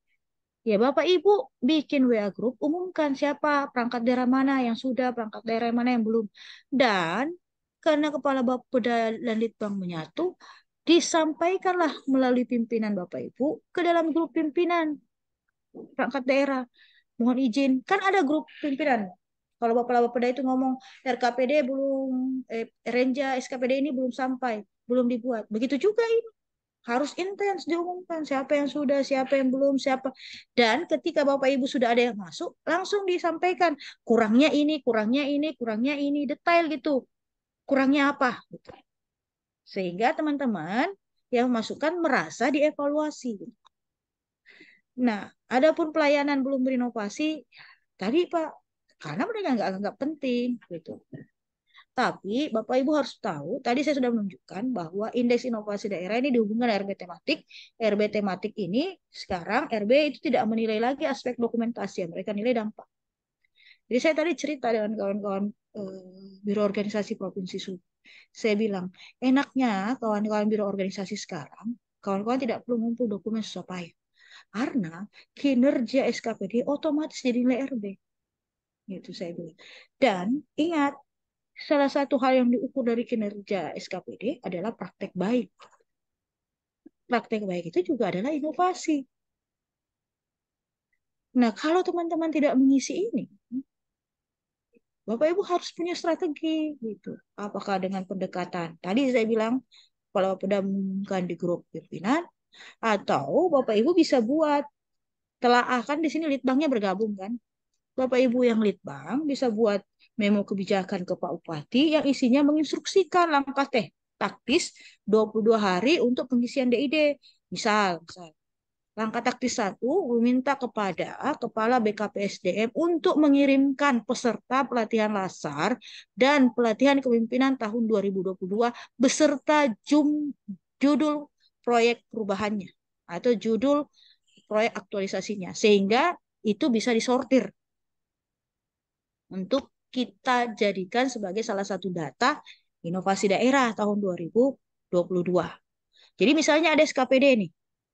Ya Bapak Ibu bikin WA group, umumkan siapa perangkat daerah mana yang sudah, perangkat daerah mana yang belum. Dan karena Kepala Bapeda dan Litbang menyatu, disampaikanlah melalui pimpinan Bapak Ibu ke dalam grup pimpinan perangkat daerah. Mohon izin, kan ada grup pimpinan. Kalau Bapak Bapeda itu ngomong RKPD belum, Renja SKPD ini belum sampai, belum dibuat. Begitu juga ini. Harus intens diumumkan siapa yang sudah, siapa yang belum, siapa. Dan ketika Bapak Ibu sudah ada yang masuk, langsung disampaikan kurangnya ini, kurangnya ini, kurangnya ini, detail gitu. Kurangnya apa? Gitu. Sehingga teman-teman yang masukkan merasa dievaluasi. Nah, adapun pelayanan belum berinovasi, tadi Pak, karena mereka nggak anggap penting gitu. Tapi Bapak Ibu harus tahu, tadi saya sudah menunjukkan bahwa indeks inovasi daerah ini dihubungkan dengan RB tematik. RB tematik ini sekarang RB itu tidak menilai lagi aspek dokumentasi, mereka nilai dampak. Jadi saya tadi cerita dengan kawan-kawan Biro Organisasi Provinsi Sulawesi. Saya bilang, enaknya kawan-kawan Biro Organisasi sekarang, kawan-kawan tidak perlu ngumpul dokumen susah payah. Karena kinerja SKPD otomatis jadi nilai RB. Gitu saya bilang. Dan ingat, salah satu hal yang diukur dari kinerja SKPD adalah praktek baik. Praktek baik itu juga adalah inovasi. Nah, kalau teman-teman tidak mengisi ini, Bapak Ibu harus punya strategi gitu. Apakah dengan pendekatan? Tadi saya bilang kalau Bapak mengumumkan di grup pimpinan, atau Bapak Ibu bisa buat telaah, kan di sini litbangnya bergabung kan. Bapak Ibu yang litbang bisa buat memo kebijakan ke Pak Bupati yang isinya menginstruksikan langkah taktis 22 hari untuk pengisian DID. Misal langkah taktis 1 meminta kepada Kepala BKPSDM untuk mengirimkan peserta pelatihan LASAR dan pelatihan kepemimpinan tahun 2022 beserta judul proyek perubahannya atau judul proyek aktualisasinya, sehingga itu bisa disortir untuk kita jadikan sebagai salah satu data inovasi daerah tahun 2022. Jadi misalnya ada SKPD nih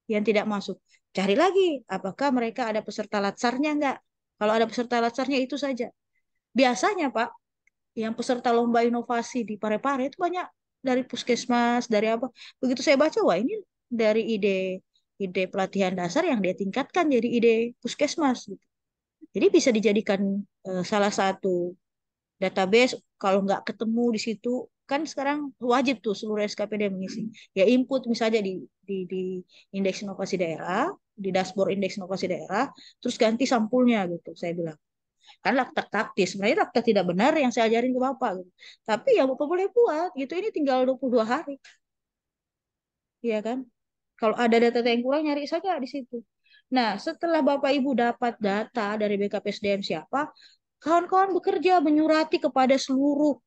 yang tidak masuk, cari lagi apakah mereka ada peserta latsarnya enggak. Kalau ada peserta latsarnya itu saja. Biasanya Pak, yang peserta lomba inovasi di Parepare itu banyak dari puskesmas, dari apa. Begitu saya baca, wah ini dari ide pelatihan dasar yang dia tingkatkan jadi ide puskesmas gitu. Jadi bisa dijadikan salah satu database. Kalau nggak ketemu di situ, kan sekarang wajib tuh seluruh SKPD mengisi. Ya input misalnya di indeks inovasi daerah, di dashboard indeks inovasi daerah, terus ganti sampulnya gitu, saya bilang. Kan laktak taktis, sebenarnya laktak tidak benar yang saya ajarin ke Bapak gitu. Tapi ya Bapak boleh buat gitu, ini tinggal 22 hari. Iya kan? Kalau ada data yang kurang, nyari saja di situ. Nah, setelah Bapak Ibu dapat data dari BKPSDM siapa, kawan-kawan bekerja menyurati kepada seluruh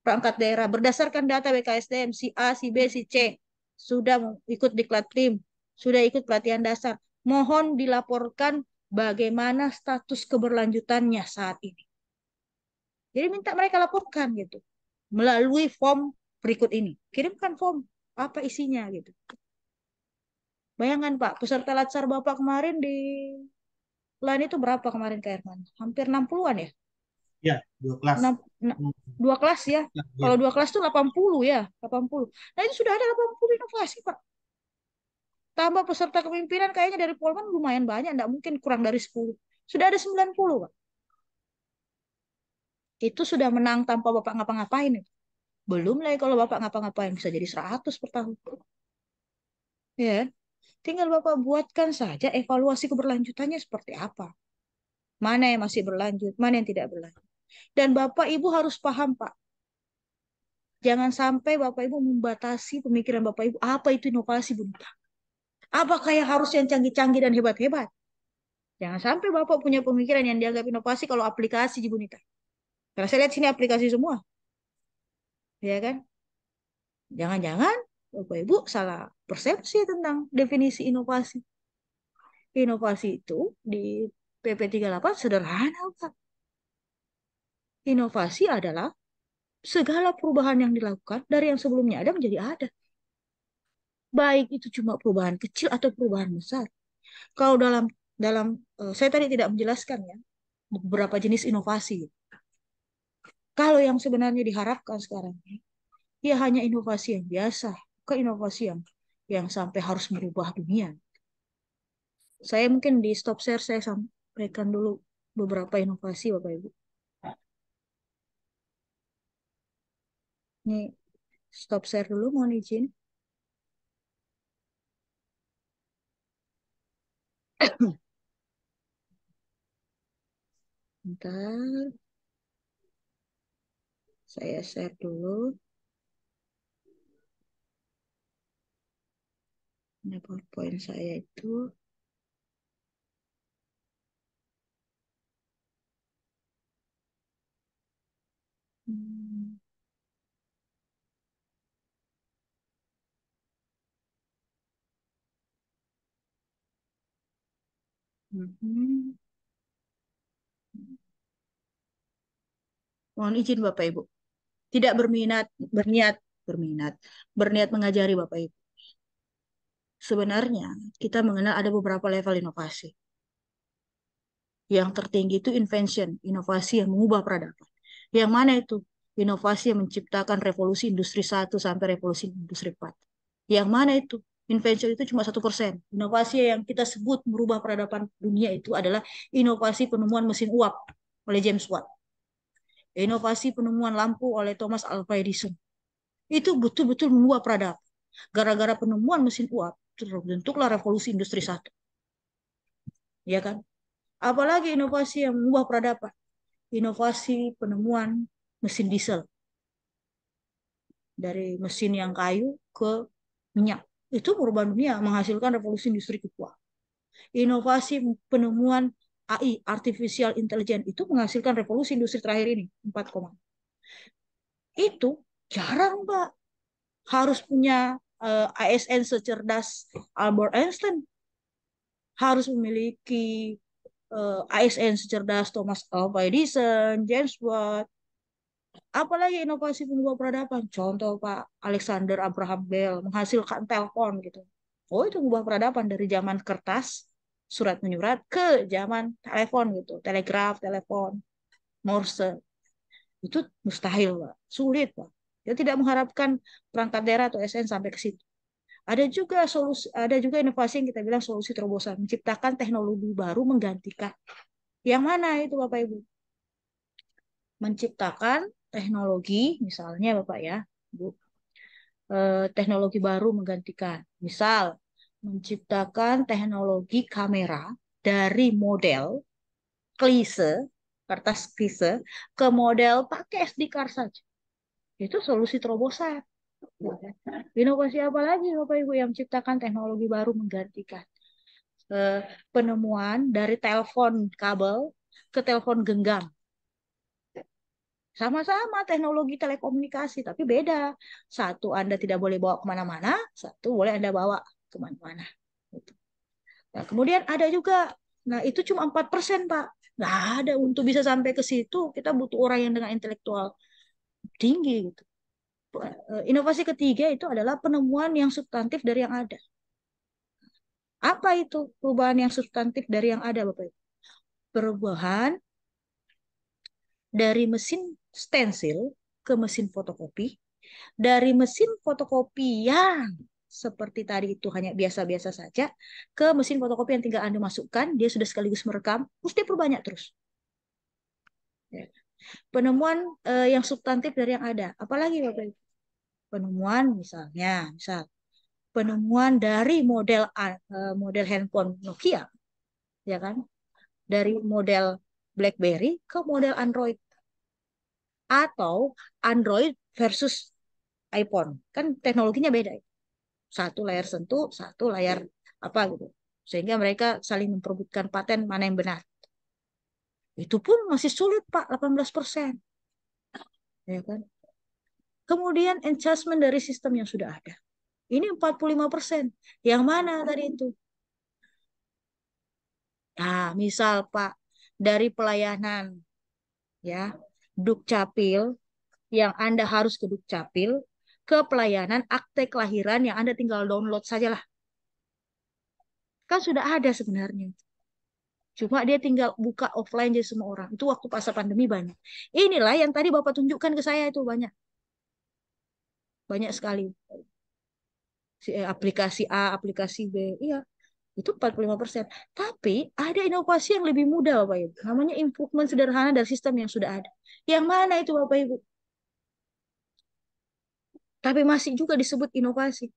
perangkat daerah berdasarkan data BKSDM si A, si B, si C sudah ikut diklat tim, sudah ikut pelatihan dasar. Mohon dilaporkan bagaimana status keberlanjutannya saat ini. Jadi minta mereka laporkan gitu melalui form berikut ini. Kirimkan form apa isinya gitu. Bayangkan Pak, peserta latsar Bapak kemarin di LAN itu berapa kemarin Kak Herman? Hampir 60-an ya? Ya, 2 kelas. Enam- enam- Hmm, Dua kelas ya. ya. Kalau dua kelas itu 80 ya, 80. Nah itu sudah ada 80 inovasi Pak. Tambah peserta kepemimpinan kayaknya dari Polman lumayan banyak, enggak mungkin kurang dari 10. Sudah ada 90 Pak. Itu sudah menang tanpa Bapak ngapa-ngapain. Belum lagi kalau Bapak ngapa-ngapain bisa jadi 100 per tahun. Ya, tinggal Bapak buatkan saja evaluasi keberlanjutannya seperti apa. Mana yang masih berlanjut, mana yang tidak berlanjut. Dan Bapak Ibu harus paham, Pak. Jangan sampai Bapak Ibu membatasi pemikiran Bapak Ibu. Apa itu inovasi, Bu Nita? Apakah yang harus yang canggih-canggih dan hebat-hebat? Jangan sampai Bapak punya pemikiran yang dianggap inovasi kalau aplikasi, Bu Nita. Karena saya lihat sini aplikasi semua. Ya kan? Jangan-jangan Bapak Ibu salah persepsi tentang definisi inovasi. Inovasi itu di PP 38 sederhana, Pak. Inovasi adalah segala perubahan yang dilakukan dari yang sebelumnya ada menjadi ada. Baik itu cuma perubahan kecil atau perubahan besar. Kalau dalam dalam saya tadi tidak menjelaskan ya beberapa jenis inovasi. Kalau yang sebenarnya diharapkan sekarang ya hanya inovasi yang biasa, ke inovasi yang sampai harus merubah dunia. Saya mungkin di stop share saya sampaikan dulu beberapa inovasi Bapak Ibu. Ini stop share dulu, mohon izin. Bentar, saya share dulu. Ini PowerPoint saya itu. Hmm, mhm. Mohon izin Bapak Ibu. Tidak berniat mengajari Bapak Ibu. Sebenarnya kita mengenal ada beberapa level inovasi. Yang tertinggi itu invention, inovasi yang mengubah peradaban. Yang mana itu? Inovasi yang menciptakan revolusi industri 1 sampai revolusi industri 4. Yang mana itu? Invention itu cuma 1%. Inovasi yang kita sebut merubah peradaban dunia itu adalah inovasi penemuan mesin uap oleh James Watt. Inovasi penemuan lampu oleh Thomas Alva Edison. Itu betul-betul mengubah peradaban. Gara-gara penemuan mesin uap, terbentuklah revolusi industri 1. Ya kan? Apalagi inovasi yang mengubah peradaban. Inovasi penemuan mesin diesel. Dari mesin yang kayu ke minyak. Itu perubahan dunia, menghasilkan revolusi industri kedua. Inovasi penemuan AI, Artificial Intelligence, itu menghasilkan revolusi industri terakhir ini, 4, itu jarang, Pak. Harus punya ASN secerdas Albert Einstein. Harus memiliki ASN secerdas Thomas Alva Edison, James Watt. Apalagi inovasi pengubah peradaban. Contoh Pak Alexander Abraham Bell menghasilkan telepon gitu. Oh itu mengubah peradaban dari zaman kertas, surat menyurat ke zaman telepon gitu, telegraf, telepon, Morse. Itu mustahil Pak, sulit Pak. Dia tidak mengharapkan perangkat daerah atau SN sampai ke situ. Ada juga inovasi yang kita bilang solusi terobosan, menciptakan teknologi baru menggantikan. Yang mana itu Bapak Ibu? Menciptakan teknologi, misalnya Bapak ya, Bu, teknologi baru menggantikan. Misal, menciptakan teknologi kamera dari model klise, kertas klise, ke model pakai SD card saja. Itu solusi terobosan. Inovasi apa lagi Bapak Ibu yang menciptakan teknologi baru menggantikan? Penemuan dari telepon kabel ke telepon genggam. Sama-sama teknologi telekomunikasi, tapi beda. Satu Anda tidak boleh bawa kemana-mana, satu boleh Anda bawa kemana-mana. Gitu. Nah, kemudian ada juga, nah itu cuma 4% Pak. Nggak ada. Untuk bisa sampai ke situ, kita butuh orang yang dengan intelektual tinggi gitu. Inovasi ketiga itu adalah penemuan yang substantif dari yang ada. Apa itu perubahan yang substantif dari yang ada, Bapak Ibu? Perubahan dari mesin stensil ke mesin fotokopi, dari mesin fotokopi yang seperti tadi itu hanya biasa-biasa saja, ke mesin fotokopi yang tinggal Anda masukkan, dia sudah sekaligus merekam, mesti perbanyak terus. Ya. Penemuan yang substantif dari yang ada. Apalagi Bapak Ibu? Penemuan misal penemuan dari model handphone Nokia, ya kan? Dari model BlackBerry ke model Android atau Android versus iPhone. Kan teknologinya beda. Satu layar sentuh, satu layar apa gitu. Sehingga mereka saling memperebutkan paten mana yang benar. Itu pun masih sulit, Pak, 18%. Ya kan? Kemudian adjustment dari sistem yang sudah ada. Ini 45%. Yang mana tadi itu? Nah, misal Pak, dari pelayanan ya, Dukcapil yang Anda harus ke Dukcapil ke pelayanan akte kelahiran yang Anda tinggal download sajalah. Kan sudah ada sebenarnya. Cuma dia tinggal buka offline jadi semua orang. Itu waktu masa pandemi banyak. Inilah yang tadi Bapak tunjukkan ke saya itu banyak. Banyak sekali. Aplikasi A, aplikasi B. Iya, itu 45%. Tapi ada inovasi yang lebih mudah Bapak Ibu. Namanya improvement sederhana dari sistem yang sudah ada. Yang mana itu Bapak Ibu? Tapi masih juga disebut inovasi.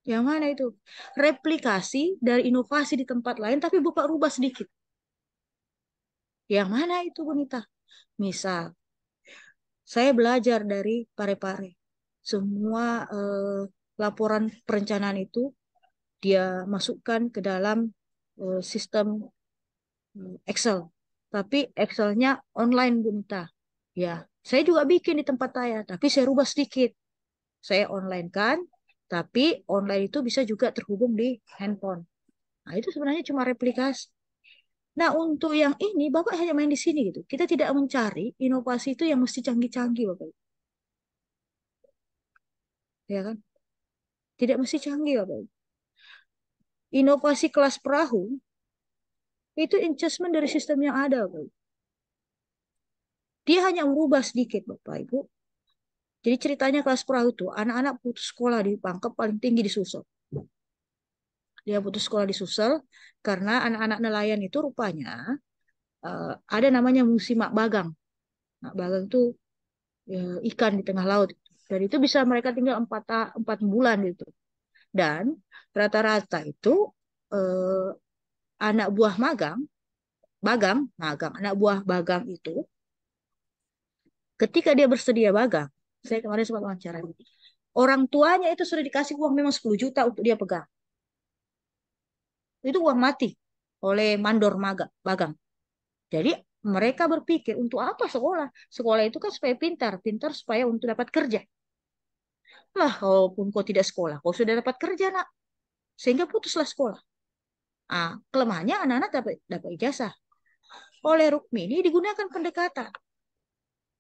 Yang mana itu? Replikasi dari inovasi di tempat lain tapi buka rubah sedikit. Yang mana itu Bunita? Misal, saya belajar dari Parepare. Semua laporan perencanaan itu dia masukkan ke dalam sistem Excel. Tapi Excelnya online Bunita. Ya, saya juga bikin di tempat saya, tapi saya rubah sedikit. Saya online kan, tapi online itu bisa juga terhubung di handphone. Nah, itu sebenarnya cuma replikasi. Nah, untuk yang ini, Bapak hanya main di sini gitu. Kita tidak mencari inovasi itu yang mesti canggih-canggih, Bapak. Ya kan? Tidak mesti canggih, Bapak. Inovasi kelas perahu, itu adjustment dari sistem yang ada, Bapak. Dia hanya merubah sedikit, Bapak Ibu. Jadi ceritanya kelas perahu itu, anak-anak putus sekolah di pangkep paling tinggi di Sulsel. Dia putus sekolah di Sulsel karena anak-anak nelayan itu rupanya ada namanya musim mak bagang. Mak bagang itu ikan di tengah laut. Dan itu bisa mereka tinggal 4 bulan gitu. Dan rata-rata itu eh, anak buah magang, anak buah bagang itu ketika dia bersedia magang, saya kemarin sempat wawancara, orang tuanya itu sudah dikasih uang memang 10 juta untuk dia pegang. Itu uang mati oleh mandor bagang. Jadi mereka berpikir untuk apa sekolah? Sekolah itu kan supaya pintar, pintar supaya untuk dapat kerja. Lah, kalaupun kau tidak sekolah, kau sudah dapat kerja, nak. Sehingga putuslah sekolah. Ah, kelemahannya anak-anak dapat ijazah. Oleh Rukmini digunakan pendekatan.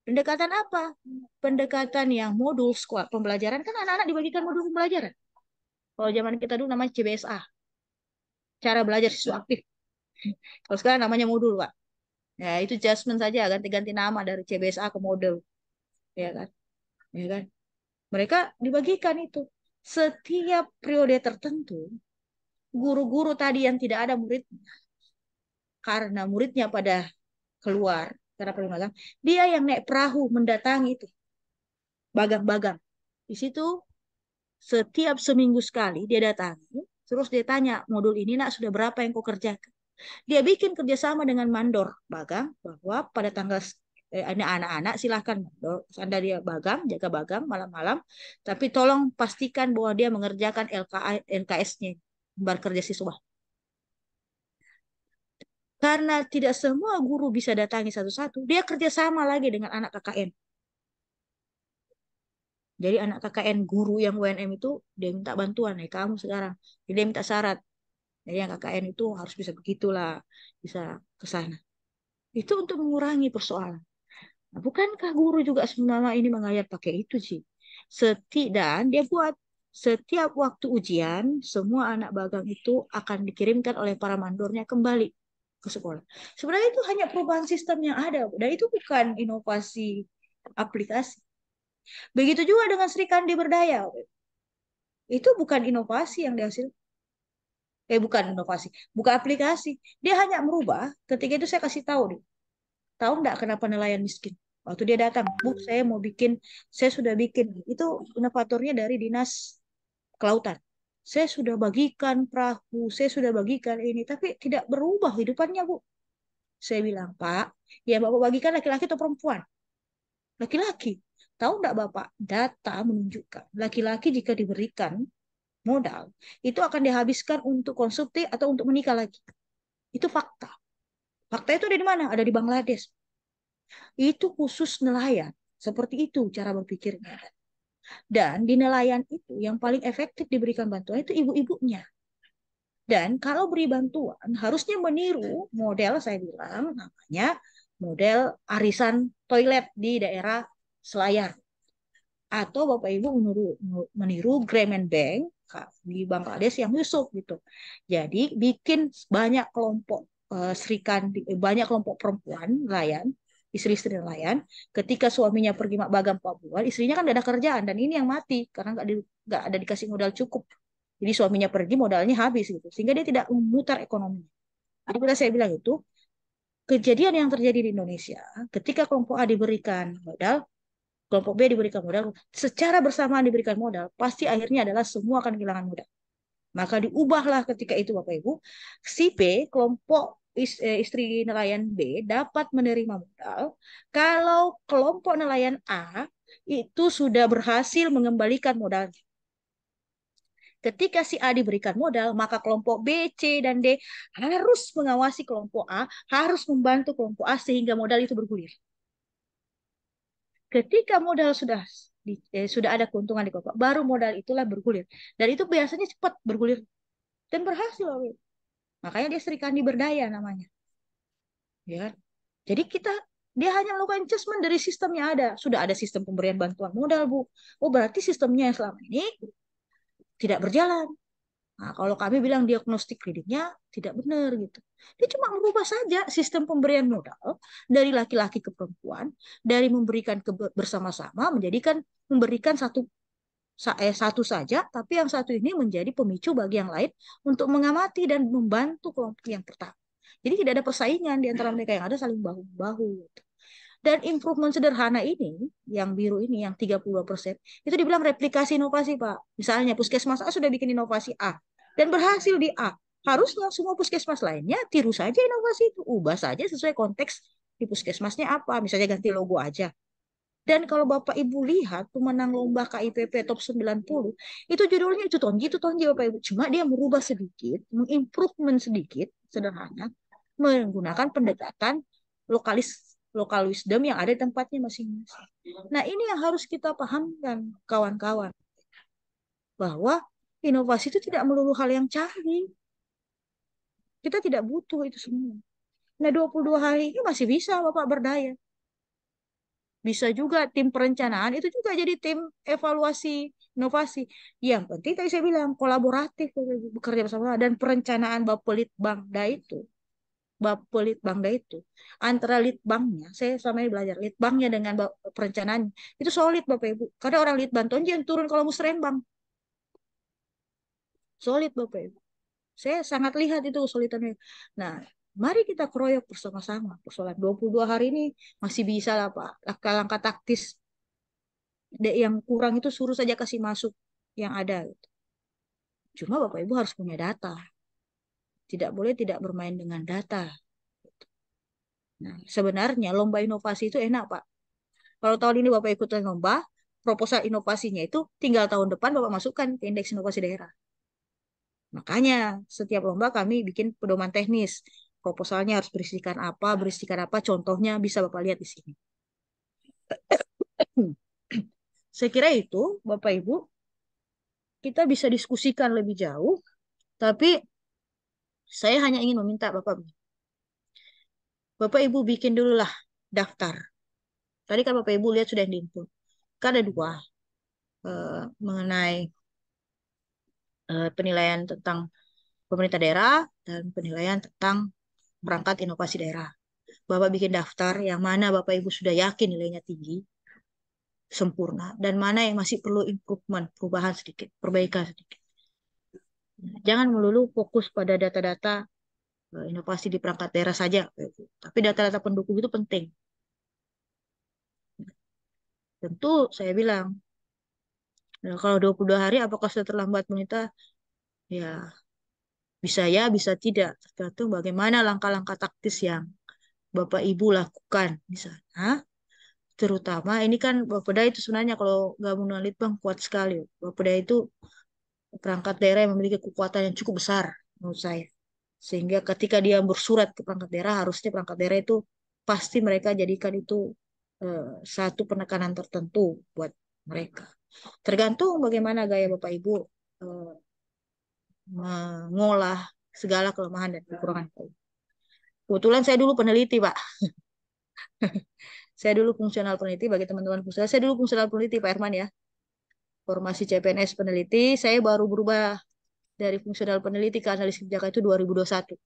Pendekatan apa? Pendekatan yang modul sekolah pembelajaran kan anak-anak dibagikan modul pembelajaran. Kalau zaman kita dulu namanya CBSA, cara belajar siswa aktif. Kalau sekarang namanya modul, Pak. Ya, itu adjustment saja, ganti-ganti nama dari CBSA ke modul, ya kan? Ya kan? Mereka dibagikan itu. Setiap periode tertentu, guru-guru tadi yang tidak ada murid karena muridnya pada keluar karena magang, dia yang naik perahu mendatangi itu bagang-bagang. Di situ setiap seminggu sekali dia datangi, terus dia tanya modul ini nak sudah berapa yang kau kerjakan. Dia bikin kerjasama dengan mandor bagang bahwa pada tanggal ini anak-anak silahkan mandor, anda dia bagang, jaga bagang malam-malam, tapi tolong pastikan bahwa dia mengerjakan LKS-nya, lembar kerja siswa. Karena tidak semua guru bisa datangi satu-satu, dia kerjasama lagi dengan anak KKN. Jadi anak KKN guru yang UNM itu dia minta bantuan, kamu sekarang. Jadi dia minta syarat. Jadi yang KKN itu harus bisa begitulah, bisa ke sana. Itu untuk mengurangi persoalan. Nah, bukankah guru juga selama ini mengajar pakai itu sih? Dan dia buat setiap waktu ujian, semua anak magang itu akan dikirimkan oleh para mandornya kembali ke sekolah. Sebenarnya itu hanya perubahan sistem yang ada, dan itu bukan inovasi aplikasi. Begitu juga dengan Sri Kandi Berdaya. Itu bukan inovasi yang dihasilkan. Bukan inovasi, bukan aplikasi. Dia hanya merubah. Ketika itu saya kasih tahu nih. Tahu nggak kenapa nelayan miskin? Waktu dia datang, Bu, saya mau bikin, saya sudah bikin. Itu inovatornya dari Dinas Kelautan. Saya sudah bagikan perahu, saya sudah bagikan ini, tapi tidak berubah hidupannya, Bu. Saya bilang, Pak, ya Bapak bagikan laki-laki atau perempuan? Laki-laki. Tahu nggak Bapak? Data menunjukkan laki-laki jika diberikan modal, itu akan dihabiskan untuk konsumsi atau untuk menikah lagi. Itu fakta. Fakta itu ada di mana? Ada di Bangladesh. Itu khusus nelayan. Seperti itu cara berpikirnya. Dan di nelayan itu yang paling efektif diberikan bantuan itu ibu-ibunya. Dan kalau beri bantuan harusnya meniru model saya bilang namanya model arisan toilet di daerah Selayar. Atau Bapak Ibu meniru Grameen Bank di Bangladesh yang Yusuf gitu. Jadi bikin banyak kelompok banyak kelompok perempuan nelayan, istri-istri nelayan. Ketika suaminya pergi magang 4 bulan, istrinya kan gak ada kerjaan dan ini yang mati karena nggak ada dikasih modal cukup. Jadi suaminya pergi modalnya habis gitu, sehingga dia tidak memutar ekonomi. Jadi bila saya bilang itu kejadian yang terjadi di Indonesia, ketika kelompok A diberikan modal, kelompok B diberikan modal, secara bersamaan diberikan modal, pasti akhirnya adalah semua akan kehilangan modal. Maka diubahlah ketika itu Bapak Ibu, si B, kelompok istri nelayan B dapat menerima modal kalau kelompok nelayan A itu sudah berhasil mengembalikan modalnya. Ketika si A diberikan modal, maka kelompok B, C, dan D harus mengawasi kelompok A, harus membantu kelompok A sehingga modal itu bergulir. Ketika modal sudah ada keuntungan di kelompok, baru modal itulah bergulir. Dan itu biasanya cepat bergulir dan berhasil. Makanya dia Sri Kandi Berdaya namanya. Ya. Jadi dia hanya melakukan adjustment dari sistem yang ada. Sudah ada sistem pemberian bantuan modal, Bu. Oh, berarti sistemnya yang selama ini tidak berjalan. Nah, kalau kami bilang diagnostik kreditnya tidak benar gitu. Dia cuma merubah saja sistem pemberian modal dari laki-laki ke perempuan, dari memberikan bersama-sama memberikan satu saja, tapi yang satu ini menjadi pemicu bagi yang lain untuk mengamati dan membantu kelompok yang pertama. Jadi tidak ada persaingan di antara mereka, yang ada saling bahu-bahu. Gitu. Dan improvement sederhana ini, yang biru ini, yang 32%, itu dibilang replikasi inovasi, Pak. Misalnya Puskesmas A sudah bikin inovasi A, dan berhasil di A. Harusnya semua puskesmas lainnya tiru saja inovasi itu. Ubah saja sesuai konteks di puskesmasnya apa. Misalnya ganti logo aja. Dan kalau Bapak Ibu lihat pemenang lomba KIPP Top 90, itu judulnya itu Tonji Bapak Ibu. Cuma dia merubah sedikit, mengimprovement sedikit, sederhana, menggunakan pendekatan lokal wisdom yang ada di tempatnya masing-masing. Nah, ini yang harus kita pahamkan, kawan-kawan. Bahwa inovasi itu tidak melulu hal yang canggih. Kita tidak butuh itu semua. Nah, 22 hari ini masih bisa Bapak berdaya. Bisa juga tim perencanaan itu juga jadi tim evaluasi inovasi. Yang penting tadi saya bilang kolaboratif, bekerja bersama, dan perencanaan Bapelitbangda itu antara litbangnya, saya sama ini belajar litbangnya dengan perencanaan itu solid Bapak Ibu. Karena orang litbang Tonji yang turun kalau musrembang. Solid Bapak Ibu. Saya sangat lihat itu kesulitannya. Nah, mari kita keroyok bersama-sama. Persoalan 22 hari ini masih bisa lah Pak. Langkah-langkah taktis yang kurang itu suruh saja kasih masuk yang ada. Cuma Bapak Ibu harus punya data. Tidak boleh tidak bermain dengan data. Nah, sebenarnya lomba inovasi itu enak Pak. Kalau tahun ini Bapak ikutan lomba, proposal inovasinya itu tinggal tahun depan Bapak masukkan ke indeks inovasi daerah. Makanya setiap lomba kami bikin pedoman teknis. Proposalnya harus berisikan apa, contohnya bisa Bapak lihat di sini. Saya kira itu, Bapak Ibu, kita bisa diskusikan lebih jauh, tapi saya hanya ingin meminta Bapak, Bapak Ibu bikin dulu lah daftar. Tadi kan Bapak Ibu lihat sudah di input. Kan ada dua mengenai penilaian tentang pemerintah daerah dan penilaian tentang perangkat inovasi daerah. Bapak bikin daftar yang mana Bapak Ibu sudah yakin nilainya tinggi, sempurna, dan mana yang masih perlu improvement, perubahan sedikit, perbaikan sedikit. Jangan melulu fokus pada data-data inovasi di perangkat daerah saja, tapi data-data pendukung itu penting. Tentu saya bilang, kalau 22 hari apakah sudah terlambat pemerintah? Ya, ya, bisa tidak. Tergantung bagaimana langkah-langkah taktis yang Bapak Ibu lakukan di sana. Terutama ini kan Bapeda itu sebenarnya kalau gabungan litbang kuat sekali. Bapeda itu perangkat daerah yang memiliki kekuatan yang cukup besar menurut saya. Sehingga ketika dia bersurat ke perangkat daerah, harusnya perangkat daerah itu pasti mereka jadikan itu satu penekanan tertentu buat mereka. Tergantung bagaimana gaya Bapak Ibu mengolah segala kelemahan dan kekurangan. Kebetulan saya dulu peneliti, Pak. Saya dulu fungsional peneliti bagi teman-teman fungsional. Saya dulu fungsional peneliti, Pak Herman ya. Formasi CPNS peneliti, saya baru berubah dari fungsional peneliti ke analis kebijakan itu 2021.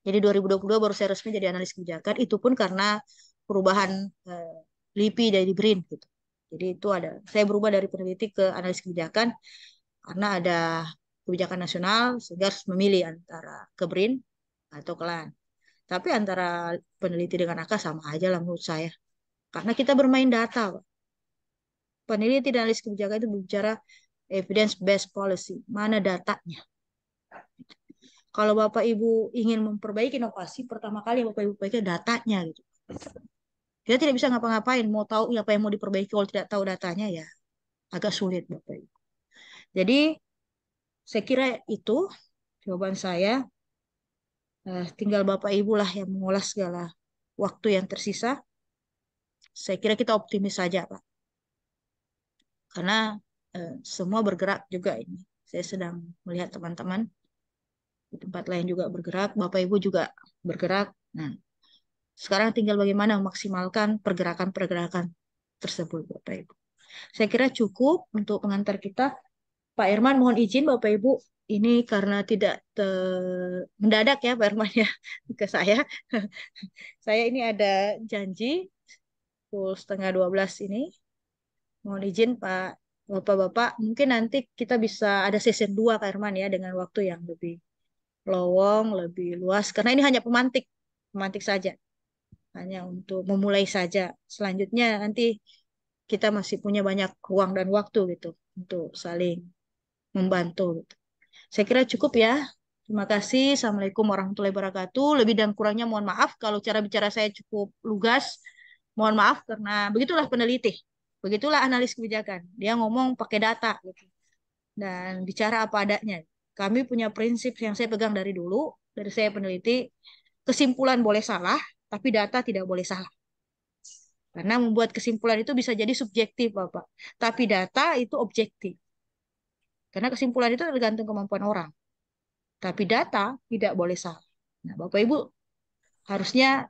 Jadi 2022 baru saya resmi jadi analis kebijakan. Itu pun karena perubahan LIPI dari BRIN gitu. Jadi itu ada. Saya berubah dari peneliti ke analis kebijakan karena ada kebijakan nasional sehingga harus memilih antara ke BRIN atau ke LAN. Tapi antara peneliti dengan AK sama aja lah menurut saya. Karena kita bermain data, Pak. Peneliti dan analis kebijakan itu berbicara evidence based policy, mana datanya. Kalau Bapak Ibu ingin memperbaiki inovasi, pertama kali Bapak Ibu perbaiki datanya gitu. Kita tidak bisa ngapa-ngapain, mau tahu apa yang mau diperbaiki kalau tidak tahu datanya ya agak sulit Bapak Ibu. Jadi saya kira itu jawaban saya. Tinggal Bapak Ibu lah yang mengolah segala waktu yang tersisa. Saya kira kita optimis saja, Pak. Karena semua bergerak juga ini. Saya sedang melihat teman-teman di tempat lain juga bergerak, Bapak Ibu juga bergerak. Nah, sekarang tinggal bagaimana memaksimalkan pergerakan-pergerakan tersebut, Bapak Ibu. Saya kira cukup untuk pengantar kita. Pak Herman, mohon izin Bapak Ibu, ini karena tidak mendadak ya Pak Herman ya ke saya. Saya ini ada janji pukul 11:30 ini. Mohon izin Pak Bapak-Bapak, mungkin nanti kita bisa ada season 2 Pak Herman ya dengan waktu yang lebih lowong, lebih luas. Karena ini hanya pemantik saja. Hanya untuk memulai saja. Selanjutnya nanti kita masih punya banyak ruang dan waktu gitu untuk saling membantu. Gitu. Saya kira cukup ya. Terima kasih. Assalamualaikum warahmatullahi wabarakatuh. Lebih dan kurangnya mohon maaf kalau cara bicara saya cukup lugas. Mohon maaf karena begitulah peneliti. Begitulah analis kebijakan. Dia ngomong pakai data gitu. Dan bicara apa adanya. Kami punya prinsip yang saya pegang dari dulu, dari saya peneliti, kesimpulan boleh salah, tapi data tidak boleh salah. Karena membuat kesimpulan itu bisa jadi subjektif, Bapak. Tapi data itu objektif. Karena kesimpulan itu tergantung kemampuan orang. Tapi data tidak boleh salah. Nah, Bapak Ibu, harusnya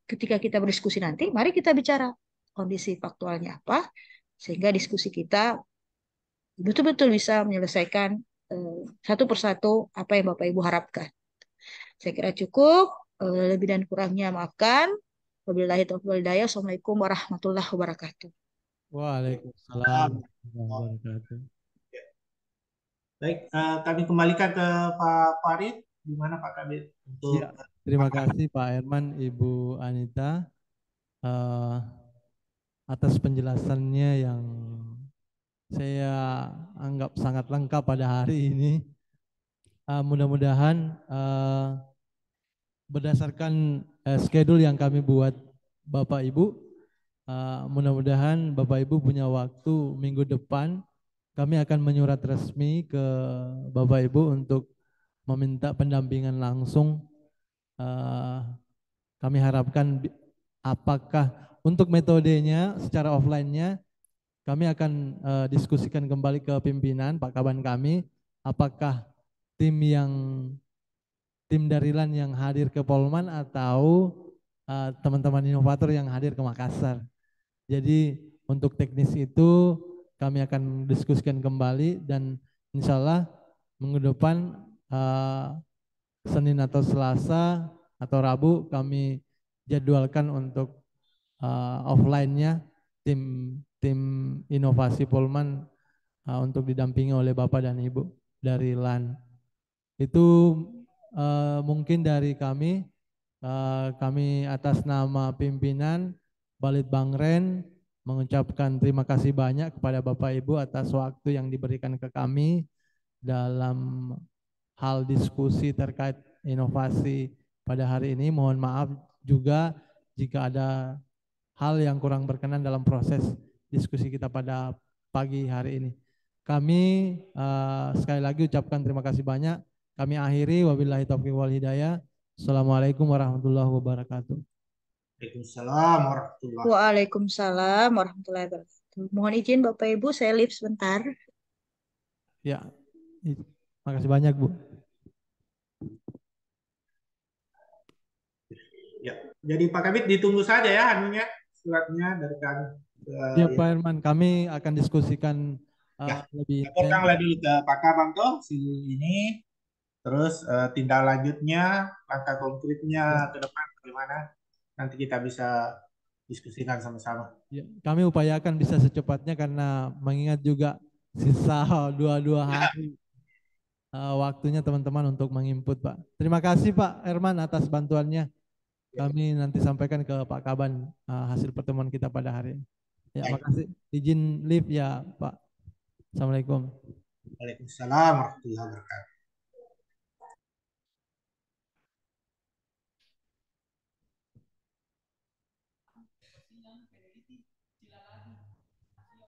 ketika kita berdiskusi nanti, mari kita bicara kondisi faktualnya apa, sehingga diskusi kita betul-betul bisa menyelesaikan satu persatu apa yang Bapak Ibu harapkan. Saya kira cukup. Lebih dan kurangnya maafkan. Wabillahi taufiq wal hidayah. Assalamualaikum warahmatullahi wabarakatuh. Waalaikumsalam warahmatullahi wabarakatuh. Baik, kami kembalikan ke Pak Farid. Gimana Pak Kabit? Ya, terima kasih Pak Herman, Ibu Anita atas penjelasannya yang saya anggap sangat lengkap pada hari ini. Mudah-mudahan berdasarkan schedule yang kami buat Bapak Ibu, mudah-mudahan Bapak Ibu punya waktu minggu depan kami akan menyurat resmi ke Bapak Ibu untuk meminta pendampingan langsung. Kami harapkan apakah untuk metodenya secara offline-nya kami akan diskusikan kembali ke pimpinan Pak Kaban kami, apakah tim yang tim dari LAN yang hadir ke Polman atau teman-teman inovator yang hadir ke Makassar. Jadi untuk teknis itu kami akan diskusikan kembali dan insya Allah minggu depan Senin atau Selasa atau Rabu kami jadwalkan untuk offline-nya tim inovasi Polman untuk didampingi oleh Bapak dan Ibu dari LAN. Itu mungkin dari kami. Kami atas nama pimpinan Balitbang Ren mengucapkan terima kasih banyak kepada Bapak Ibu atas waktu yang diberikan ke kami dalam hal diskusi terkait inovasi pada hari ini. Mohon maaf juga jika ada hal yang kurang berkenan dalam proses diskusi kita pada pagi hari ini. Kami sekali lagi ucapkan terima kasih banyak. Kami akhiri, wabillahi taufiq wal hidayah. Assalamualaikum warahmatullahi wabarakatuh. Waalaikumsalam warahmatullahi. Waalaikumsalam warahmatullahi wabarakatuh. Mohon izin Bapak Ibu, saya live sebentar. Ya, makasih banyak Bu. Ya, jadi Pak Kabit ditunggu saja ya anunya suratnya dari kami. Ya Pak Herman, kami akan diskusikan lebih laporkan lagi ke Pak Kabang tuh si ini. Terus tindak lanjutnya, langkah konkretnya ke depan bagaimana, nanti kita bisa diskusikan sama-sama. Ya, kami upayakan bisa secepatnya karena mengingat juga sisa dua hari waktunya teman-teman untuk menginput Pak. Terima kasih Pak Herman atas bantuannya. Kami nanti sampaikan ke Pak Kaban hasil pertemuan kita pada hari ini. Ya, makasih. Izin live ya Pak. Assalamualaikum. Waalaikumsalam warahmatullahi wabarakatuh.